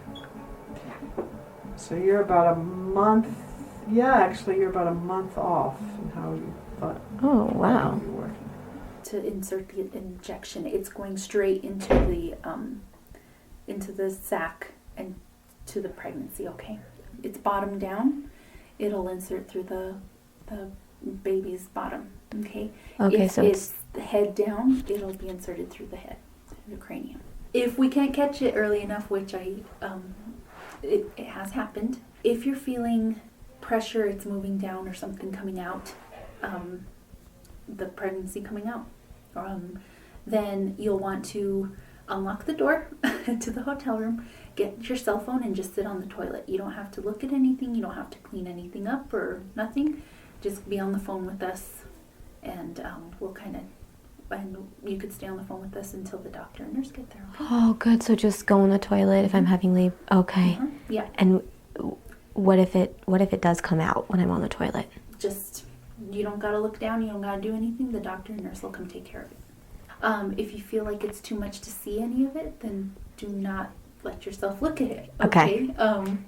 So you're about a month, actually you're about a month off in how you thought. Oh, wow. You were. To insert the injection, it's going straight into the sac and to the pregnancy. Okay, it's bottom down. It'll insert through the baby's bottom. Okay. Okay, if so it's the head down, it'll be inserted through the head, through the cranium. If we can't catch it early enough, which it has happened. If you're feeling pressure, it's moving down or something coming out, the pregnancy coming out, then you'll want to unlock the door to the hotel room, get your cell phone, and just sit on the toilet. You don't have to look at anything. You don't have to clean anything up or nothing. Just be on the phone with us, and and you could stay on the phone with us until the doctor and nurse get there. Okay? Oh, good. So just go in the toilet if I'm having labor. Okay. Yeah. And what if it does come out when I'm on the toilet? You don't gotta look down. You don't gotta do anything. The doctor and nurse will come take care of it. If you feel like it's too much to see any of it, then do not let yourself look at it. Okay.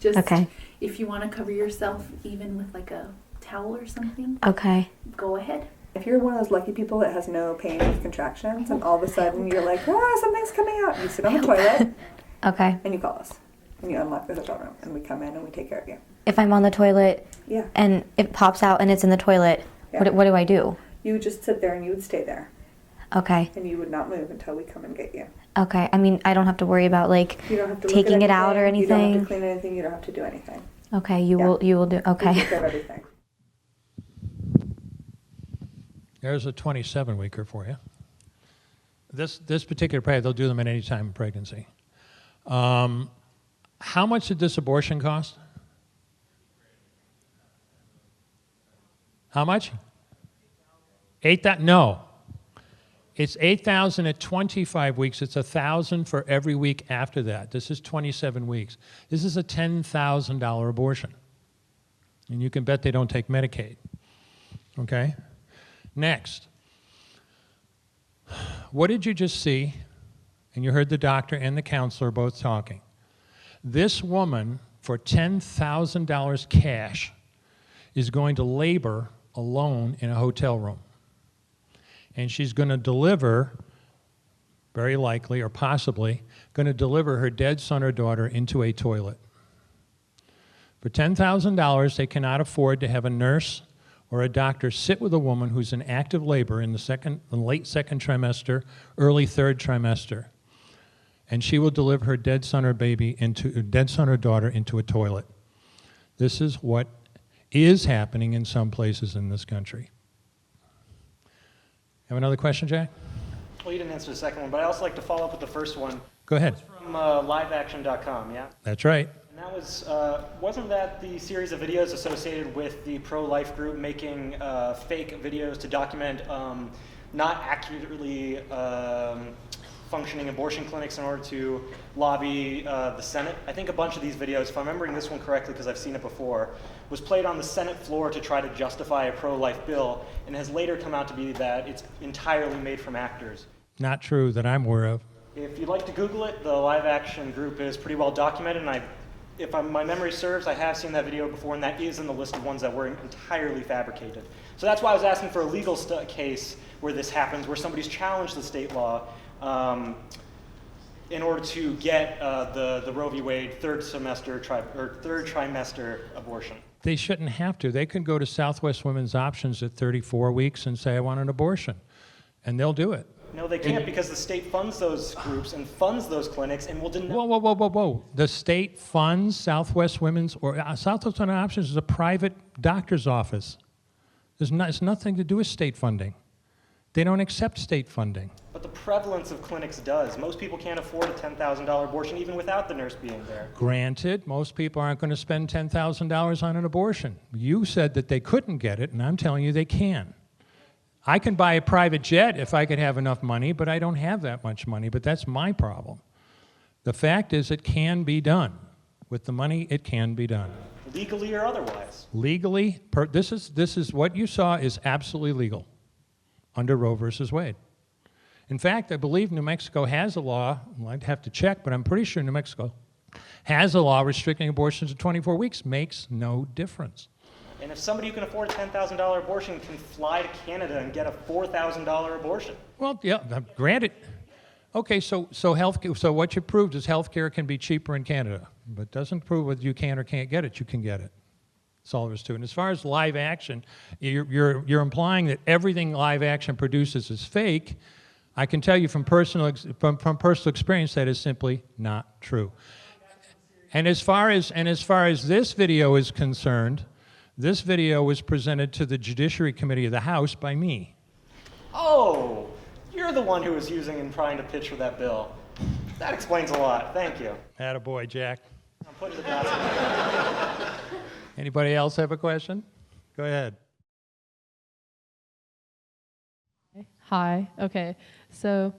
Just Okay. if you want to cover yourself, even with like a towel or something, Okay. go ahead. If you're one of those lucky people that has no pain with contractions and all of a sudden you're like, something's coming out, you sit on the toilet Okay. and you call us. And you unlock the hotel room and we come in and we take care of you. If I'm on the toilet Yeah. and it pops out and it's in the toilet, Yeah. what do I do? You would just sit there and you would stay there. Okay. And you would not move until we come and get you. Okay. I mean, I don't have to worry about like You don't have to taking it out or You don't have anything. to clean anything. You don't have to do anything. Okay. You Yeah. will do. We Okay. take care of everything. There's a 27-weeker for you. This particular practice, they'll do them at any time in pregnancy. How much did this abortion cost? How much? 8,000? No. It's 8,000 at 25 weeks. It's 1,000 for every week after that. This is 27 weeks. This is a $10,000 abortion. And you can bet they don't take Medicaid. Okay? Next. What did you just see? And you heard the doctor and the counselor both talking. This woman, for $10,000 cash, is going to labor alone in a hotel room. And she's going to deliver, very likely or possibly, going to deliver her dead son or daughter into a toilet. For $10,000, they cannot afford to have a nurse or a doctor sit with a woman who's in active labor in the late second trimester, early third trimester. And she will deliver her dead son or daughter into a toilet. This is what is happening in some places in this country. Have another question, Jack? Well, you didn't answer the second one, but I also like to follow up with the first one. Go ahead. It was from liveaction.com, yeah? That's right. And that was, wasn't that the series of videos associated with the pro-life group making fake videos to document not accurately functioning abortion clinics in order to lobby the Senate? I think a bunch of these videos, if I'm remembering this one correctly because I've seen it before, was played on the Senate floor to try to justify a pro-life bill, and has later come out to be that it's entirely made from actors. Not true that I'm aware of. If you'd like to Google it, the live action group is pretty well documented, and if my memory serves, I have seen that video before, and that is in the list of ones that were entirely fabricated. So that's why I was asking for a legal case where this happens, where somebody's challenged the state law in order to get the Roe v. Wade third trimester abortion. They shouldn't have to. They can go to Southwest Women's Options at 34 weeks and say, I want an abortion, and they'll do it. No, they can't, because the state funds those groups and funds those clinics and will deny. Whoa. The state funds Southwest Women's, or Southwest Women's Options is a private doctor's office. It's nothing to do with state funding. They don't accept state funding. But the prevalence of clinics does. Most people can't afford a $10,000 abortion even without the nurse being there. Granted, most people aren't going to spend $10,000 on an abortion. You said that they couldn't get it, and I'm telling you they can. I can buy a private jet if I could have enough money, but I don't have that much money, but that's my problem. The fact is it can be done. With the money, it can be done. Legally or otherwise. Legally, this is what you saw is absolutely legal under Roe versus Wade. In fact, I believe New Mexico has a law, well, I'd have to check, but I'm pretty sure New Mexico has a law restricting abortions to 24 weeks. Makes no difference. And if somebody who can afford a $10,000 abortion can fly to Canada and get a $4,000 abortion. Well, yeah, granted. Okay, so what you proved is healthcare can be cheaper in Canada, but doesn't prove whether you can or can't get it. You can get it. That's all there is to it. And as far as live action, you're implying that everything live action produces is fake. I can tell you from personal experience that is simply not true. And as far as this video is concerned, this video was presented to the Judiciary Committee of the House by me. Oh, you're the one who was using and trying to pitch for that bill. That explains a lot. Thank you. Attaboy, Jack. I'm putting the basket. Anybody else have a question? Go ahead. Hi. Okay. So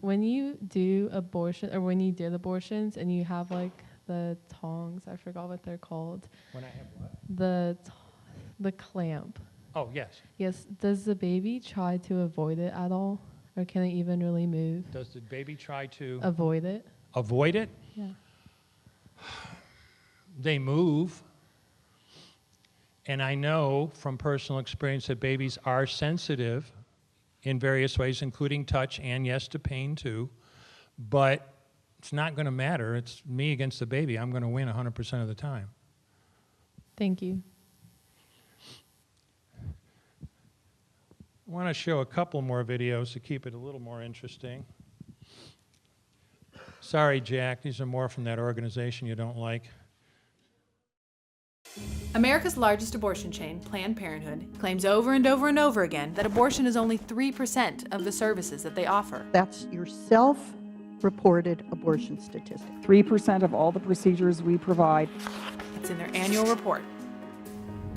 when you do abortion, or when you did abortions and you have like the tongs, I forgot what they're called. When I have what? The clamp. Oh, yes. Yes. Does the baby try to avoid it at all? Or can it even really move? Does the baby try to avoid it? Avoid it? Yeah. They move. And I know from personal experience that babies are sensitive in various ways, including touch and, yes, to pain too. But it's not going to matter. It's me against the baby. I'm going to win 100% of the time. Thank you. I want to show a couple more videos to keep it a little more interesting. Sorry, Jack. These are more from that organization you don't like. America's largest abortion chain, Planned Parenthood, claims over and over and over again that abortion is only 3% of the services that they offer. That's your self-reported abortion statistic. 3% of all the procedures we provide. It's in their annual report.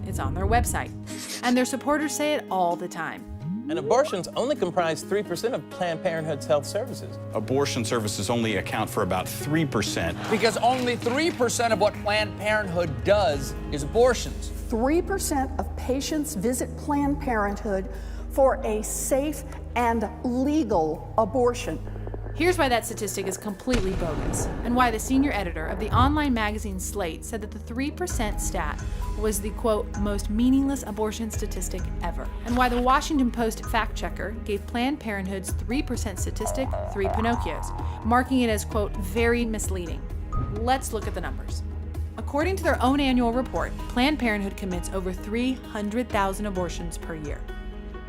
It's on their website. And their supporters say it all the time. And abortions only comprise 3% of Planned Parenthood's health services. Abortion services only account for about 3%. Because only 3% of what Planned Parenthood does is abortions. 3% of patients visit Planned Parenthood for a safe and legal abortion. Here's why that statistic is completely bogus, and why the senior editor of the online magazine Slate said that the 3% stat was the, quote, most meaningless abortion statistic ever, and why the Washington Post fact checker gave Planned Parenthood's 3% statistic 3 Pinocchios, marking it as, quote, very misleading. Let's look at the numbers. According to their own annual report, Planned Parenthood commits over 300,000 abortions per year.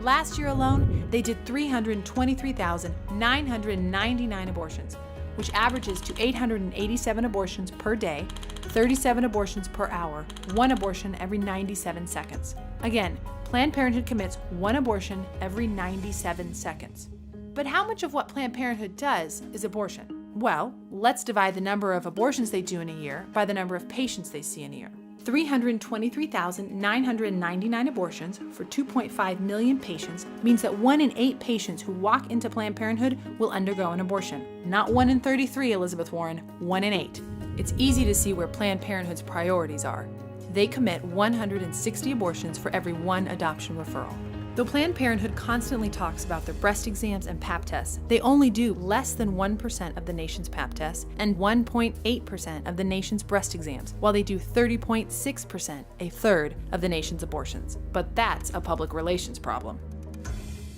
Last year alone, they did 323,999 abortions, which averages to 887 abortions per day, 37 abortions per hour, 1 abortion every 97 seconds. Again, Planned Parenthood commits 1 abortion every 97 seconds. But how much of what Planned Parenthood does is abortion? Well, let's divide the number of abortions they do in a year by the number of patients they see in a year. 323,999 abortions for 2.5 million patients means that 1 in 8 patients who walk into Planned Parenthood will undergo an abortion. Not 1 in 33, Elizabeth Warren, 1 in 8. It's easy to see where Planned Parenthood's priorities are. They commit 160 abortions for every 1 adoption referral. Though Planned Parenthood constantly talks about their breast exams and Pap tests, they only do less than 1% of the nation's Pap tests and 1.8% of the nation's breast exams, while they do 30.6%, a third of the nation's abortions. But that's a public relations problem.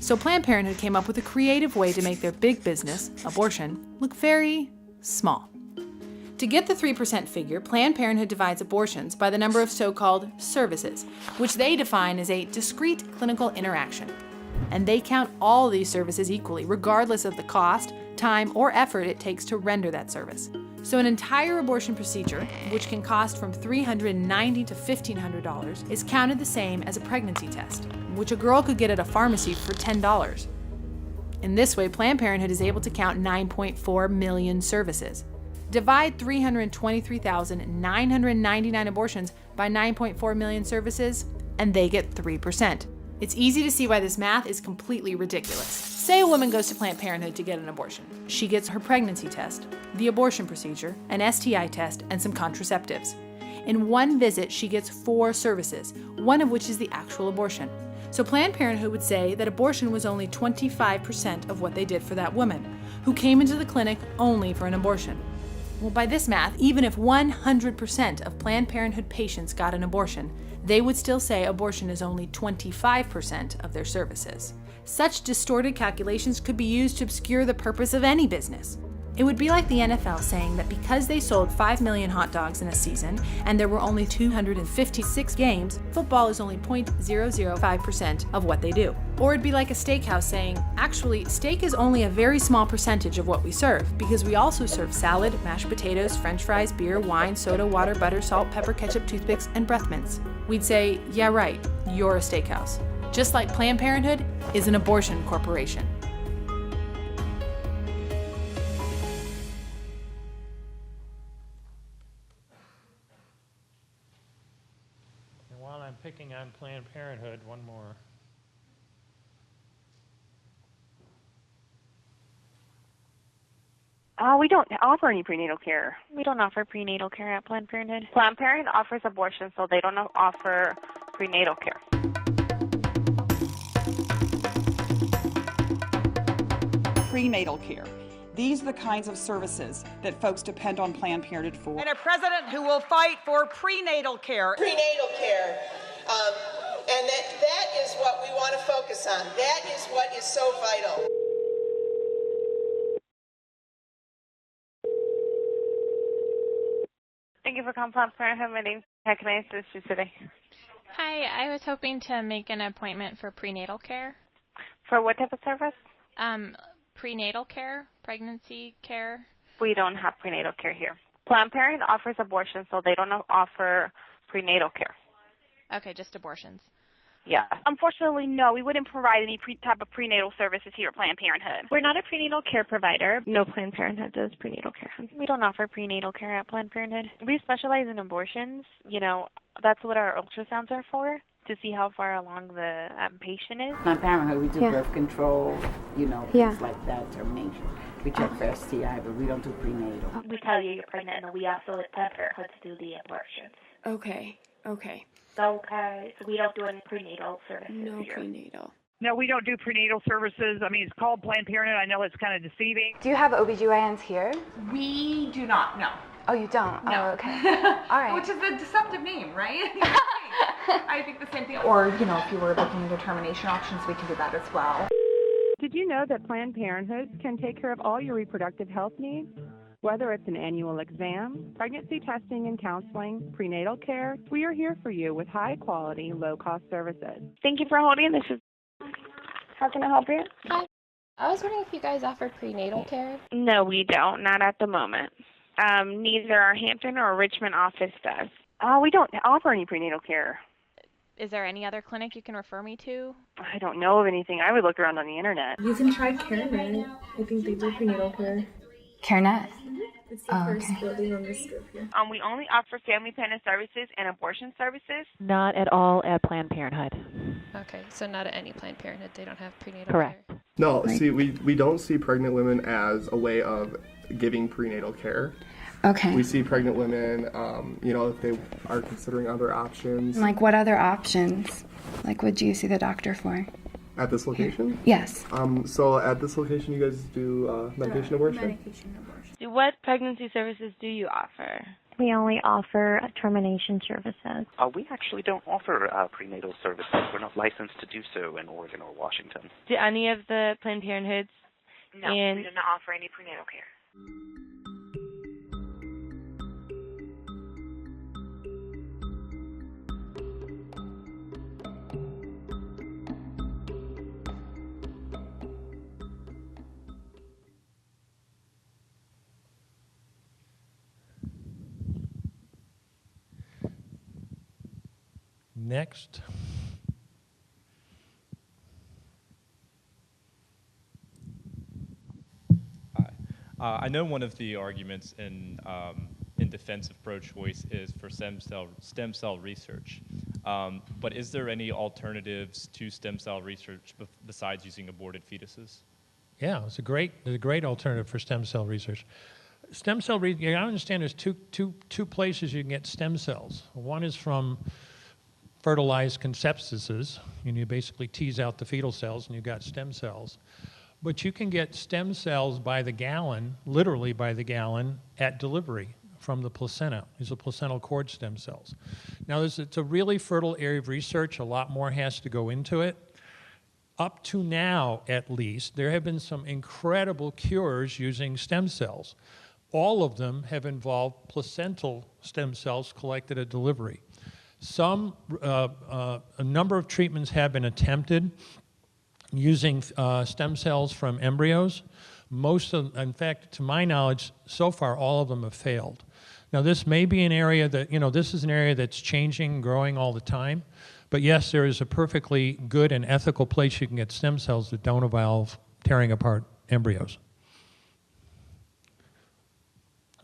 So Planned Parenthood came up with a creative way to make their big business, abortion, look very small. To get the 3% figure, Planned Parenthood divides abortions by the number of so-called services, which they define as a discrete clinical interaction. And they count all these services equally, regardless of the cost, time, or effort it takes to render that service. So an entire abortion procedure, which can cost from $390 to $1,500, is counted the same as a pregnancy test, which a girl could get at a pharmacy for $10. In this way, Planned Parenthood is able to count 9.4 million services. Divide 323,999 abortions by 9.4 million services, and they get 3%. It's easy to see why this math is completely ridiculous. Say a woman goes to Planned Parenthood to get an abortion. She gets her pregnancy test, the abortion procedure, an STI test, and some contraceptives. In one visit, she gets 4 services, one of which is the actual abortion. So Planned Parenthood would say that abortion was only 25% of what they did for that woman, who came into the clinic only for an abortion. Well, by this math, even if 100% of Planned Parenthood patients got an abortion, they would still say abortion is only 25% of their services. Such distorted calculations could be used to obscure the purpose of any business. It would be like the NFL saying that because they sold 5 million hot dogs in a season and there were only 256 games, football is only 0.005% of what they do. Or it'd be like a steakhouse saying, actually, steak is only a very small percentage of what we serve because we also serve salad, mashed potatoes, french fries, beer, wine, soda, water, butter, salt, pepper, ketchup, toothpicks, and breath mints. We'd say, yeah, right, you're a steakhouse. Just like Planned Parenthood is an abortion corporation. I'm picking on Planned Parenthood, one more. We don't offer any prenatal care. We don't offer prenatal care at Planned Parenthood. Planned Parenthood offers abortion, so they don't offer prenatal care. Prenatal care. These are the kinds of services that folks depend on Planned Parenthood for. And a president who will fight for prenatal care. Prenatal care. And that is what we want to focus on. That is what is so vital. Thank you for calling Planned Parenthood. My name's how can I assist you today? Hi, I was hoping to make an appointment for prenatal care. For what type of service? Prenatal care, pregnancy care. We don't have prenatal care here. Planned Parenthood offers abortion, so they don't offer prenatal care. Okay, just abortions. Yeah. Unfortunately, no. We wouldn't provide any type of prenatal services here at Planned Parenthood. We're not a prenatal care provider. No Planned Parenthood does prenatal care. We don't offer prenatal care at Planned Parenthood. We specialize in abortions. You know, that's what our ultrasounds are for, to see how far along the patient is. Planned Parenthood, we do birth control, things like that, termination. We check for STI, but we don't do prenatal. We tell you you're pregnant, and we also at Planned Parenthood to do the abortions. Okay. So we don't do any prenatal services No here. prenatal. No, we don't do prenatal services. I mean, it's called Planned Parenthood. I know it's kind of deceiving. Do you have OBGYNs here? We do not, no. Oh, you don't? No. Oh, okay. All right. Which is a deceptive name, right? I think the same thing. Or, if you were looking into termination options, we can do that as well. Did you know that Planned Parenthood can take care of all your reproductive health needs? Whether it's an annual exam, pregnancy testing and counseling, prenatal care, we are here for you with high-quality, low-cost services. Thank you for holding. This is. How can I help you? Hi. I was wondering if you guys offer prenatal care. No, we don't. Not at the moment. Neither our Hampton or Richmond office does. We don't offer any prenatal care. Is there any other clinic you can refer me to? I don't know of anything. I would look around on the internet. You can try CareNet. I think they do prenatal care. CareNet? It's the first building on the strip here. We only offer family planning services and abortion services. Not at all at Planned Parenthood. Okay, so not at any Planned Parenthood. They don't have prenatal Correct. care. No, see, we don't see pregnant women as a way of giving prenatal care. Okay. We see pregnant women, if they are considering other options. Like, what other options? Like, what do you see the doctor for? At this location? Yes. So at this location, you guys do medication abortion? What pregnancy services do you offer? We only offer termination services. We actually don't offer prenatal services. We're not licensed to do so in Oregon or Washington. Do any of the Planned Parenthoods? No, we do not offer any prenatal care. Next. I know one of the arguments in defense of pro-choice is for stem cell research, but is there any alternatives to stem cell research besides using aborted fetuses? Yeah, it's a great alternative for stem cell research. Stem cell research, you gotta understand there's two places you can get stem cells. One is from fertilized conceptuses, and you basically tease out the fetal cells and you've got stem cells. But you can get stem cells by the gallon, literally by the gallon, at delivery from the placenta. These are placental cord stem cells. Now, it's a really fertile area of research. A lot more has to go into it. Up to now, at least, there have been some incredible cures using stem cells. All of them have involved placental stem cells collected at delivery. A number of treatments have been attempted using stem cells from embryos. In fact, to my knowledge, so far all of them have failed. Now this may be an area that, this is an area that's changing, growing all the time. But yes, there is a perfectly good and ethical place you can get stem cells that don't involve tearing apart embryos.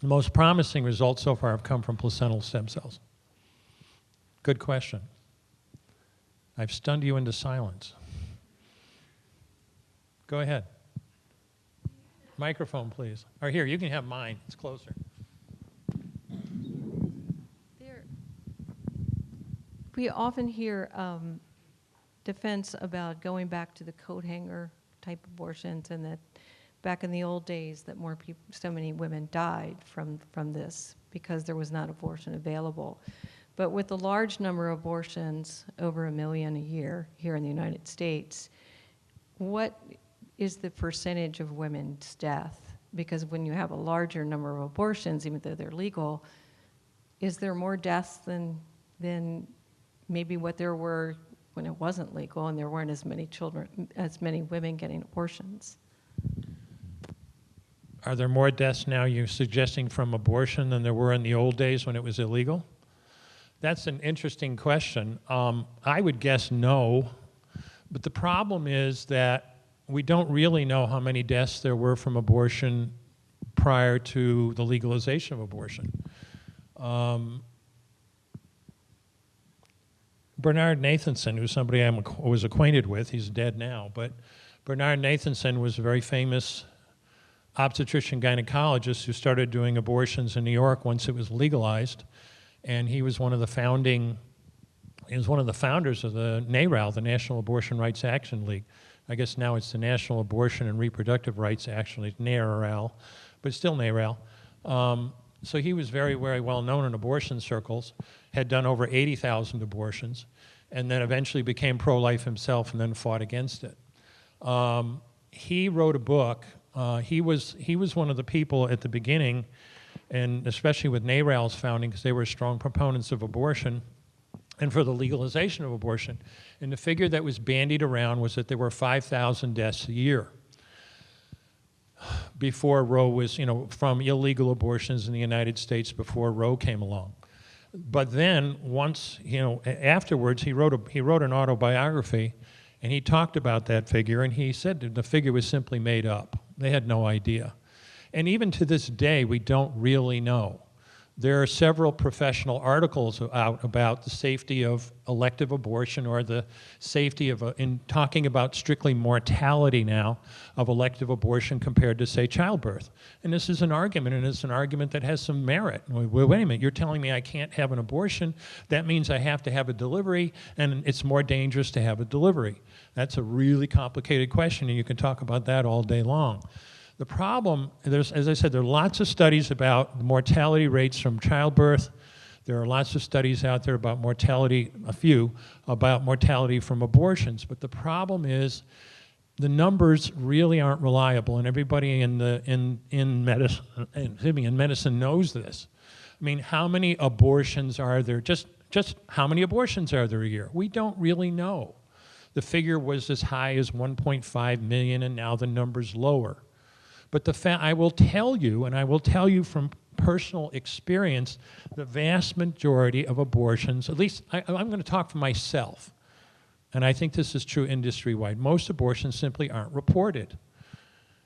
The most promising results so far have come from placental stem cells. Good question. I've stunned you into silence. Go ahead. Microphone, please. Or here, you can have mine. It's closer. We often hear defense about going back to the coat hanger type abortions and that, back in the old days that so many women died from this because there was not abortion available. But with the large number of abortions, over 1 million a year here in the United States, what is the percentage of women's death? Because when you have a larger number of abortions, even though they're legal, is there more deaths than maybe what there were when it wasn't legal and there weren't as many women getting abortions? Are there more deaths now, you're suggesting, from abortion than there were in the old days when it was illegal? That's an interesting question. I would guess no, but the problem is that we don't really know how many deaths there were from abortion prior to the legalization of abortion. Bernard Nathanson, who's somebody I was acquainted with, he's dead now, but Bernard Nathanson was a very famous obstetrician gynecologist who started doing abortions in New York once it was legalized, and he was one of the founders of the NARAL, the National Abortion Rights Action League. I guess now it's the National Abortion and Reproductive Rights Action League, NARAL, but still NARAL. So he was very, very well known in abortion circles, had done over 80,000 abortions, and then eventually became pro-life himself and then fought against it. He wrote a book. He was one of the people at the beginning, and especially with NARAL's founding, because they were strong proponents of abortion and for the legalization of abortion. And the figure that was bandied around was that there were 5,000 deaths a year before Roe was, from illegal abortions in the United States before Roe came along. But then once, afterwards, he wrote an autobiography, and he talked about that figure, and he said that the figure was simply made up. They had no idea. And even to this day, we don't really know. There are several professional articles out about the safety of elective abortion, or the safety of, in talking about strictly mortality now, of elective abortion compared to, say, childbirth. And this is an argument, and it's an argument that has some merit. Wait a minute, you're telling me I can't have an abortion? That means I have to have a delivery, and it's more dangerous to have a delivery. That's a really complicated question, and you can talk about that all day long. The problem, as I said, there are lots of studies about mortality rates from childbirth. There are lots of studies out there about mortality, about mortality from abortions. But the problem is the numbers really aren't reliable, and everybody in medicine knows this. I mean, how many abortions are there? Just how many abortions are there a year? We don't really know. The figure was as high as 1.5 million, and now the number's lower. But I will tell you, and I will tell you from personal experience, the vast majority of abortions, at least I'm going to talk for myself, and I think this is true industry-wide, most abortions simply aren't reported.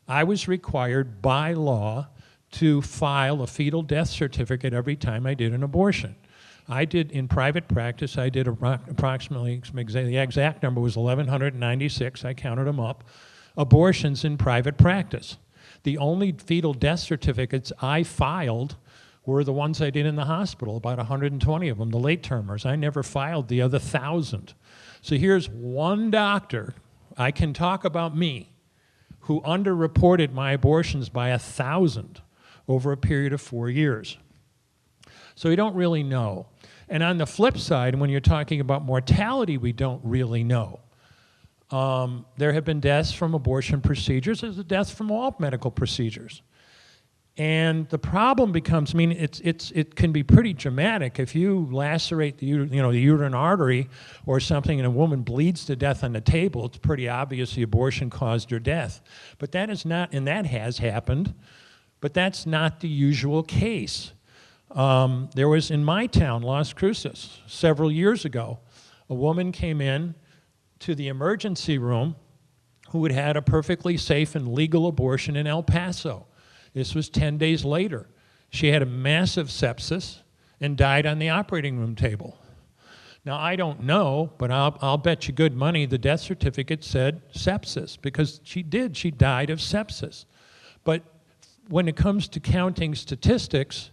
I was required by law to file a fetal death certificate every time I did an abortion. I did, in private practice, I did approximately, the exact number was 1,196, I counted them up, abortions in private practice. The only fetal death certificates I filed were the ones I did in the hospital, about 120 of them, the late-termers. I never filed the other 1,000. So here's one doctor, I can talk about me, who underreported my abortions by 1,000 over a period of 4 years. So we don't really know. And on the flip side, when you're talking about mortality, we don't really know. There have been deaths from abortion procedures. There's a death from all medical procedures. And the problem becomes, I mean, it can be pretty dramatic. If you lacerate the uterine artery or something and a woman bleeds to death on the table, it's pretty obvious the abortion caused her death. But that is not, and that has happened, but that's not the usual case. There was in my town, Las Cruces, several years ago, a woman came in to the emergency room who had had a perfectly safe and legal abortion in El Paso. This was 10 days later. She had a massive sepsis and died on the operating room table. Now, I don't know, but I'll bet you good money the death certificate said sepsis, because she died of sepsis. But when it comes to counting statistics,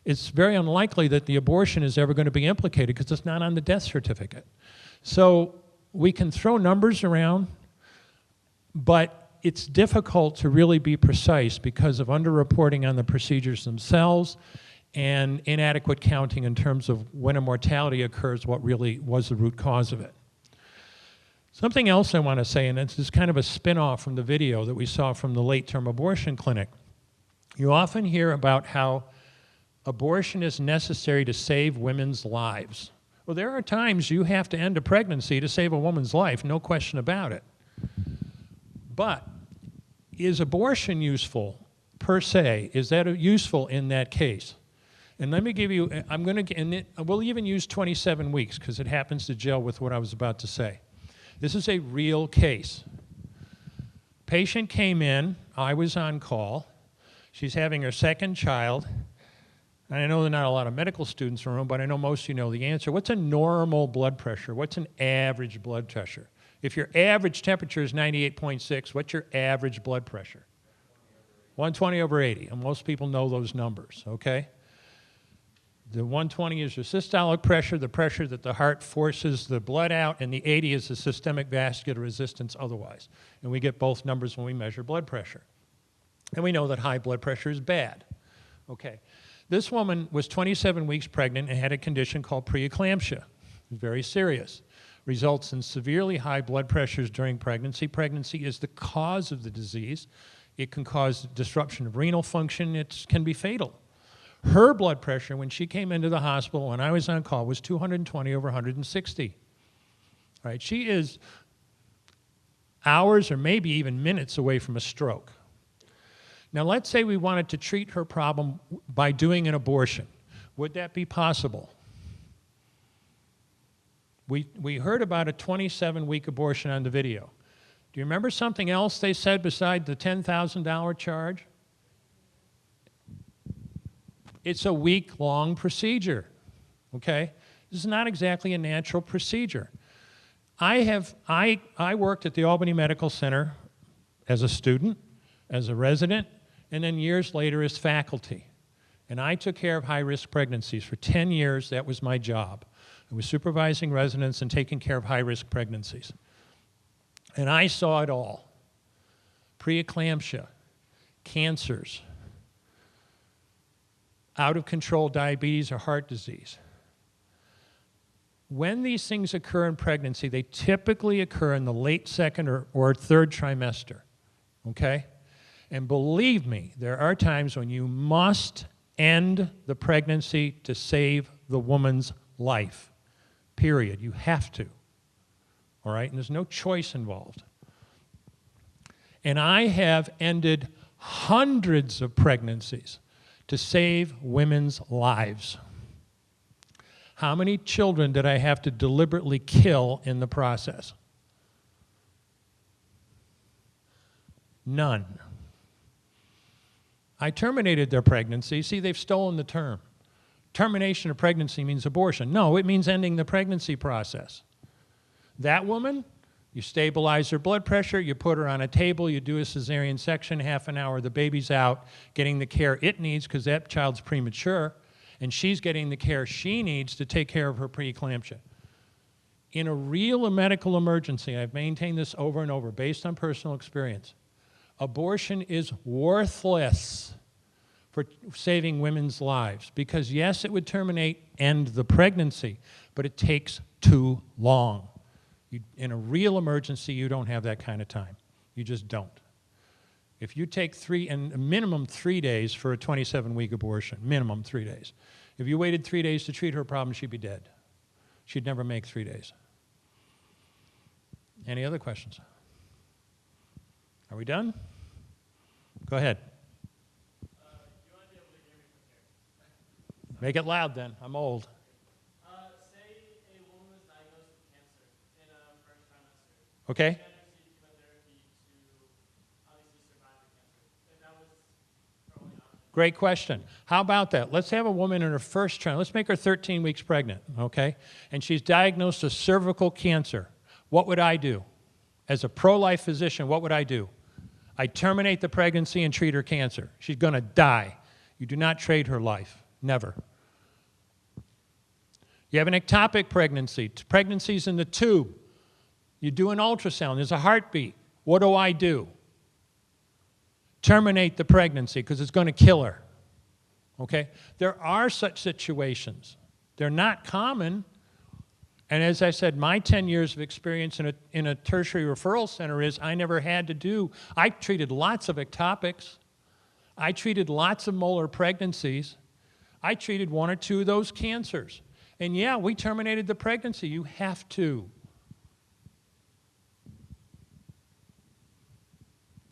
it's very unlikely that the abortion is ever going to be implicated because it's not on the death certificate. So we can throw numbers around, but it's difficult to really be precise because of underreporting on the procedures themselves and inadequate counting in terms of when a mortality occurs, what really was the root cause of it. Something else I want to say, and this is kind of a spin-off from the video that we saw from the late-term abortion clinic. You often hear about how abortion is necessary to save women's lives. Well, there are times you have to end a pregnancy to save a woman's life, no question about it. But is abortion useful per se? Is that useful in that case? And let me give you, we'll even use 27 weeks because it happens to gel with what I was about to say. This is a real case. Patient came in, I was on call. She's having her second child. And I know there are not a lot of medical students in the room, but I know most of you know the answer. What's a normal blood pressure? What's an average blood pressure? If your average temperature is 98.6, what's your average blood pressure? 120 over 80, and most people know those numbers, okay? The 120 is your systolic pressure, the pressure that the heart forces the blood out, and the 80 is the systemic vascular resistance otherwise. And we get both numbers when we measure blood pressure. And we know that high blood pressure is bad. Okay. This woman was 27 weeks pregnant and had a condition called preeclampsia. It's very serious. Results in severely high blood pressures during pregnancy. Pregnancy is the cause of the disease. It can cause disruption of renal function. It can be fatal. Her blood pressure when she came into the hospital when I was on call was 220 over 160. All right, she is hours or maybe even minutes away from a stroke. Now let's say we wanted to treat her problem by doing an abortion. Would that be possible? We heard about a 27-week abortion on the video. Do you remember something else they said beside the $10,000 charge? It's a week-long procedure, okay? This is not exactly a natural procedure. I worked at the Albany Medical Center as a student, as a resident, and then years later as faculty. And I took care of high-risk pregnancies. For 10 years, that was my job. I was supervising residents and taking care of high-risk pregnancies. And I saw it all. Preeclampsia, cancers, out-of-control diabetes or heart disease. When these things occur in pregnancy, they typically occur in the late second or third trimester, okay? And believe me, there are times when you must end the pregnancy to save the woman's life, period. You have to, all right? And there's no choice involved. And I have ended hundreds of pregnancies to save women's lives. How many children did I have to deliberately kill in the process? None. I terminated their pregnancy. See, they've stolen the term. Termination of pregnancy means abortion. No, it means ending the pregnancy process. That woman, you stabilize her blood pressure, you put her on a table, you do a cesarean section, half an hour, the baby's out, getting the care it needs because that child's premature, and she's getting the care she needs to take care of her preeclampsia. In a real medical emergency, I've maintained this over and over based on personal experience, abortion is worthless for saving women's lives because, yes, it would end the pregnancy, but it takes too long. In a real emergency, you don't have that kind of time. You just don't. If you take minimum 3 days for a 27-week abortion, minimum 3 days. If you waited 3 days to treat her problem, she'd be dead. She'd never make 3 days. Any other questions? Are we done? Go ahead. You want to be able to hear me from here. Make it loud then. I'm old. Say a woman was diagnosed with cancer in a first trimester. Okay. She had received chemotherapy to obviously survive the cancer. If that was her only option. Great question. How about that? Let's have a woman in her first trimester. Let's make her 13 weeks pregnant, okay? And she's diagnosed with cervical cancer. What would I do? As a pro-life physician, what would I do? I terminate the pregnancy and treat her cancer. She's going to die. You do not trade her life. Never. You have an ectopic pregnancy. Pregnancy's in the tube. You do an ultrasound. There's a heartbeat. What do? terminate the pregnancy because it's going to kill her. Okay? There are such situations. They're not common. And as I said, my 10 years of experience in a tertiary referral center is I never had to do, I treated lots of ectopics. I treated lots of molar pregnancies. I treated 1 or 2 of those cancers. And yeah, we terminated the pregnancy. You have to.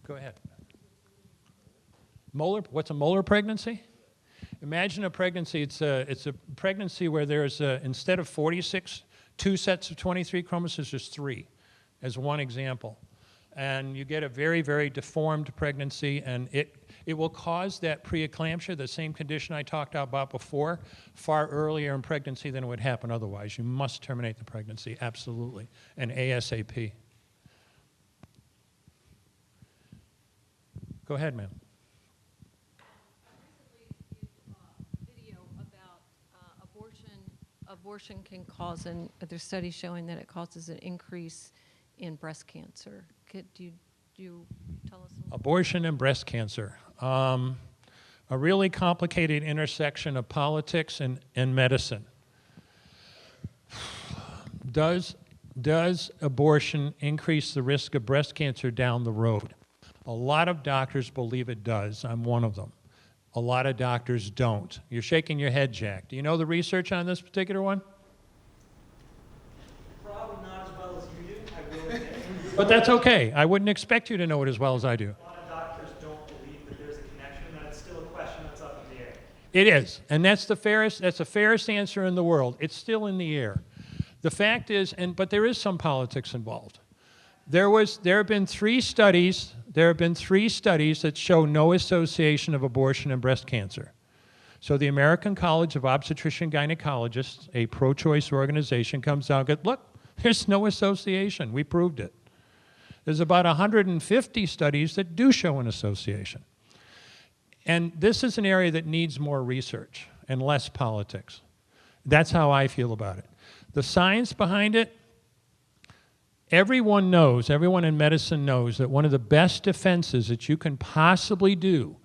Go ahead. Molar, what's a molar pregnancy? Imagine a pregnancy, it's a pregnancy where there's, instead of 46, 2 sets of 23 chromosomes, there's 3, as one example. And you get a very, very deformed pregnancy, and it will cause that preeclampsia, the same condition I talked about before, far earlier in pregnancy than it would happen otherwise. You must terminate the pregnancy, absolutely, and ASAP. Go ahead, ma'am. Abortion can cause, and there's studies showing that it causes an increase in breast cancer. Could you tell us? Abortion and breast cancer. A really complicated intersection of politics and medicine. Does abortion increase the risk of breast cancer down the road? A lot of doctors believe it does. I'm one of them. A lot of doctors don't. You're shaking your head, Jack. Do you know the research on this particular one? Probably not as well as you do, I will admit. But that's okay. I wouldn't expect you to know it as well as I do. A lot of doctors don't believe that there's a connection, and it's still a question that's up in the air. It is, and that's the fairest answer in the world. It's still in the air. The fact is, but there is some politics involved. There have been 3 studies that show no association of abortion and breast cancer. So the American College of Obstetrician Gynecologists, a pro-choice organization, comes out and goes, look, there's no association. We proved it. There's about 150 studies that do show an association. And this is an area that needs more research and less politics. That's how I feel about it. The science behind it, everyone in medicine knows that one of the best defenses that you can possibly do,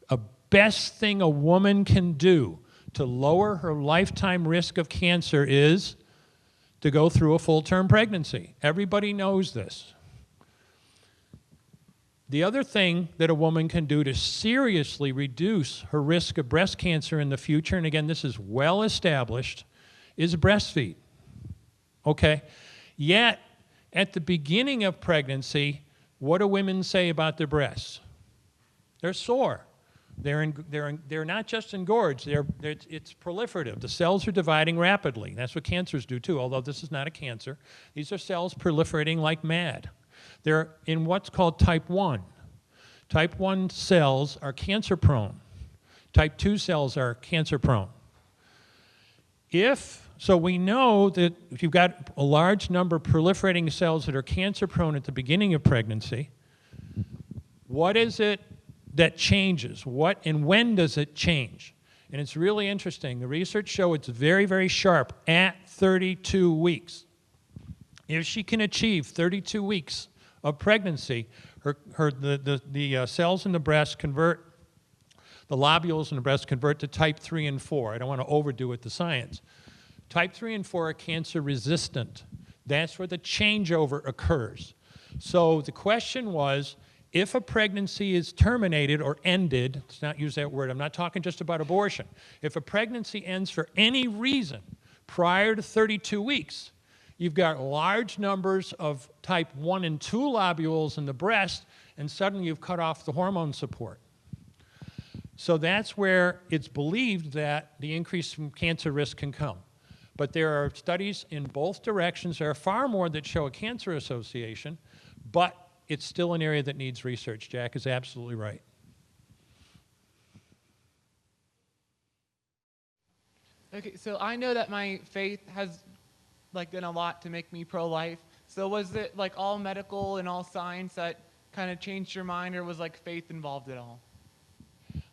a best thing a woman can do to lower her lifetime risk of cancer is to go through a full-term pregnancy. Everybody knows this. The other thing that a woman can do to seriously reduce her risk of breast cancer in the future, and again, this is well established, is breastfeed. Okay? Yet, at the beginning of pregnancy, what do women say about their breasts? They're sore. They're not just engorged. It's proliferative. The cells are dividing rapidly. That's what cancers do too, although this is not a cancer. These are cells proliferating like mad. They're in what's called type 1. Type 1 cells are cancer prone. Type 2 cells are cancer prone. So we know that if you've got a large number of proliferating cells that are cancer prone at the beginning of pregnancy, what is it that changes? What and when does it change? And it's really interesting. The research shows it's very, very sharp at 32 weeks. If she can achieve 32 weeks of pregnancy, the cells in the breast convert, the lobules in the breast convert to type 3 and 4. I don't want to overdo it, the science. Type 3 and 4 are cancer resistant. That's where the changeover occurs. So the question was, if a pregnancy is terminated or ended, let's not use that word, I'm not talking just about abortion. If a pregnancy ends for any reason prior to 32 weeks, you've got large numbers of type 1 and 2 lobules in the breast, and suddenly you've cut off the hormone support. So that's where it's believed that the increase from cancer risk can come. But there are studies in both directions. There are far more that show a cancer association, but it's still an area that needs research. Jack is absolutely right. Okay, so I know that my faith has done a lot to make me pro-life. So was it all medical and all science that kind of changed your mind, or was faith involved at all?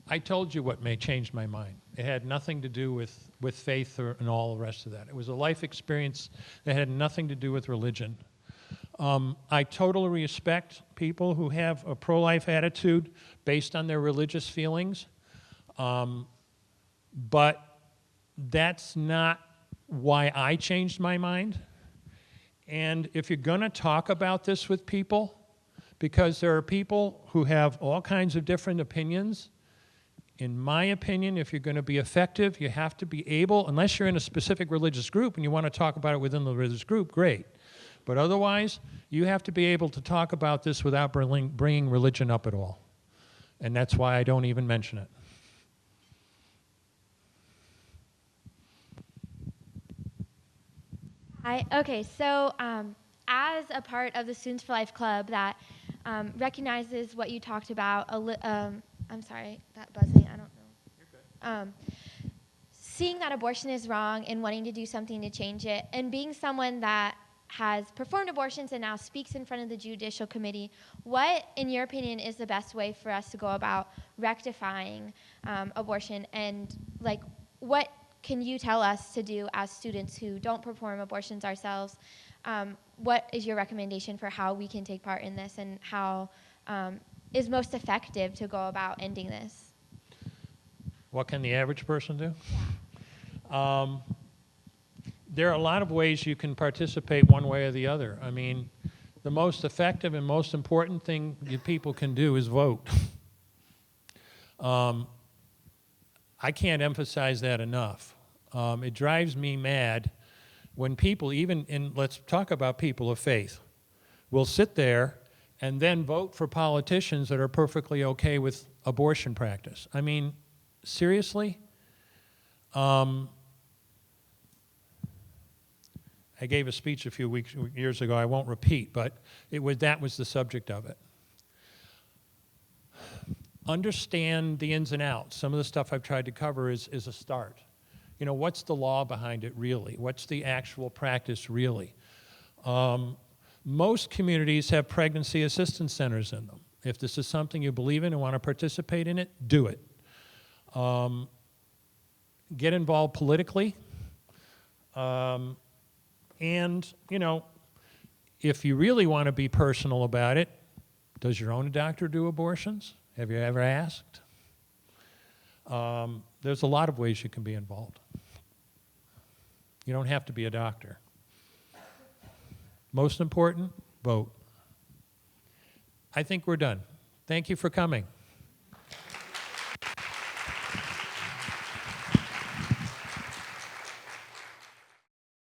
I told you what may change my mind. It had nothing to do with faith and all the rest of that. It was a life experience that had nothing to do with religion. I totally respect people who have a pro-life attitude based on their religious feelings, but that's not why I changed my mind. And if you're going to talk about this with people, because there are people who have all kinds of different opinions, in my opinion, if you're going to be effective, you have to be able, unless you're in a specific religious group and you want to talk about it within the religious group, great. But otherwise, you have to be able to talk about this without bringing religion up at all. And that's why I don't even mention it. Hi. Okay, so as a part of the Students for Life Club that recognizes what you talked about, I'm sorry, that buzzing, I don't know. Seeing that abortion is wrong and wanting to do something to change it, and being someone that has performed abortions and now speaks in front of the Judicial Committee, what, in your opinion, is the best way for us to go about rectifying abortion? And, like, what can you tell us to do as students who don't perform abortions ourselves? What is your recommendation for how we can take part in this, and how is most effective to go about ending this? What can the average person do? Yeah. There are a lot of ways you can participate one way or the other. I mean, the most effective and most important thing you people can do is vote. I can't emphasize that enough. It drives me mad when people, let's talk about people of faith, will sit there and then vote for politicians that are perfectly okay with abortion practice. I mean, seriously? I gave a speech a few years ago, I won't repeat, but that was the subject of it. Understand the ins and outs. Some of the stuff I've tried to cover is a start. You know, what's the law behind it really? What's the actual practice really? Most communities have pregnancy assistance centers in them. If this is something you believe in and want to participate in it, do it. Get involved politically. And, you know, if you really want to be personal about it, does your own doctor do abortions? Have you ever asked? There's a lot of ways you can be involved. You don't have to be a doctor. Most important, vote. I think we're done. Thank you for coming.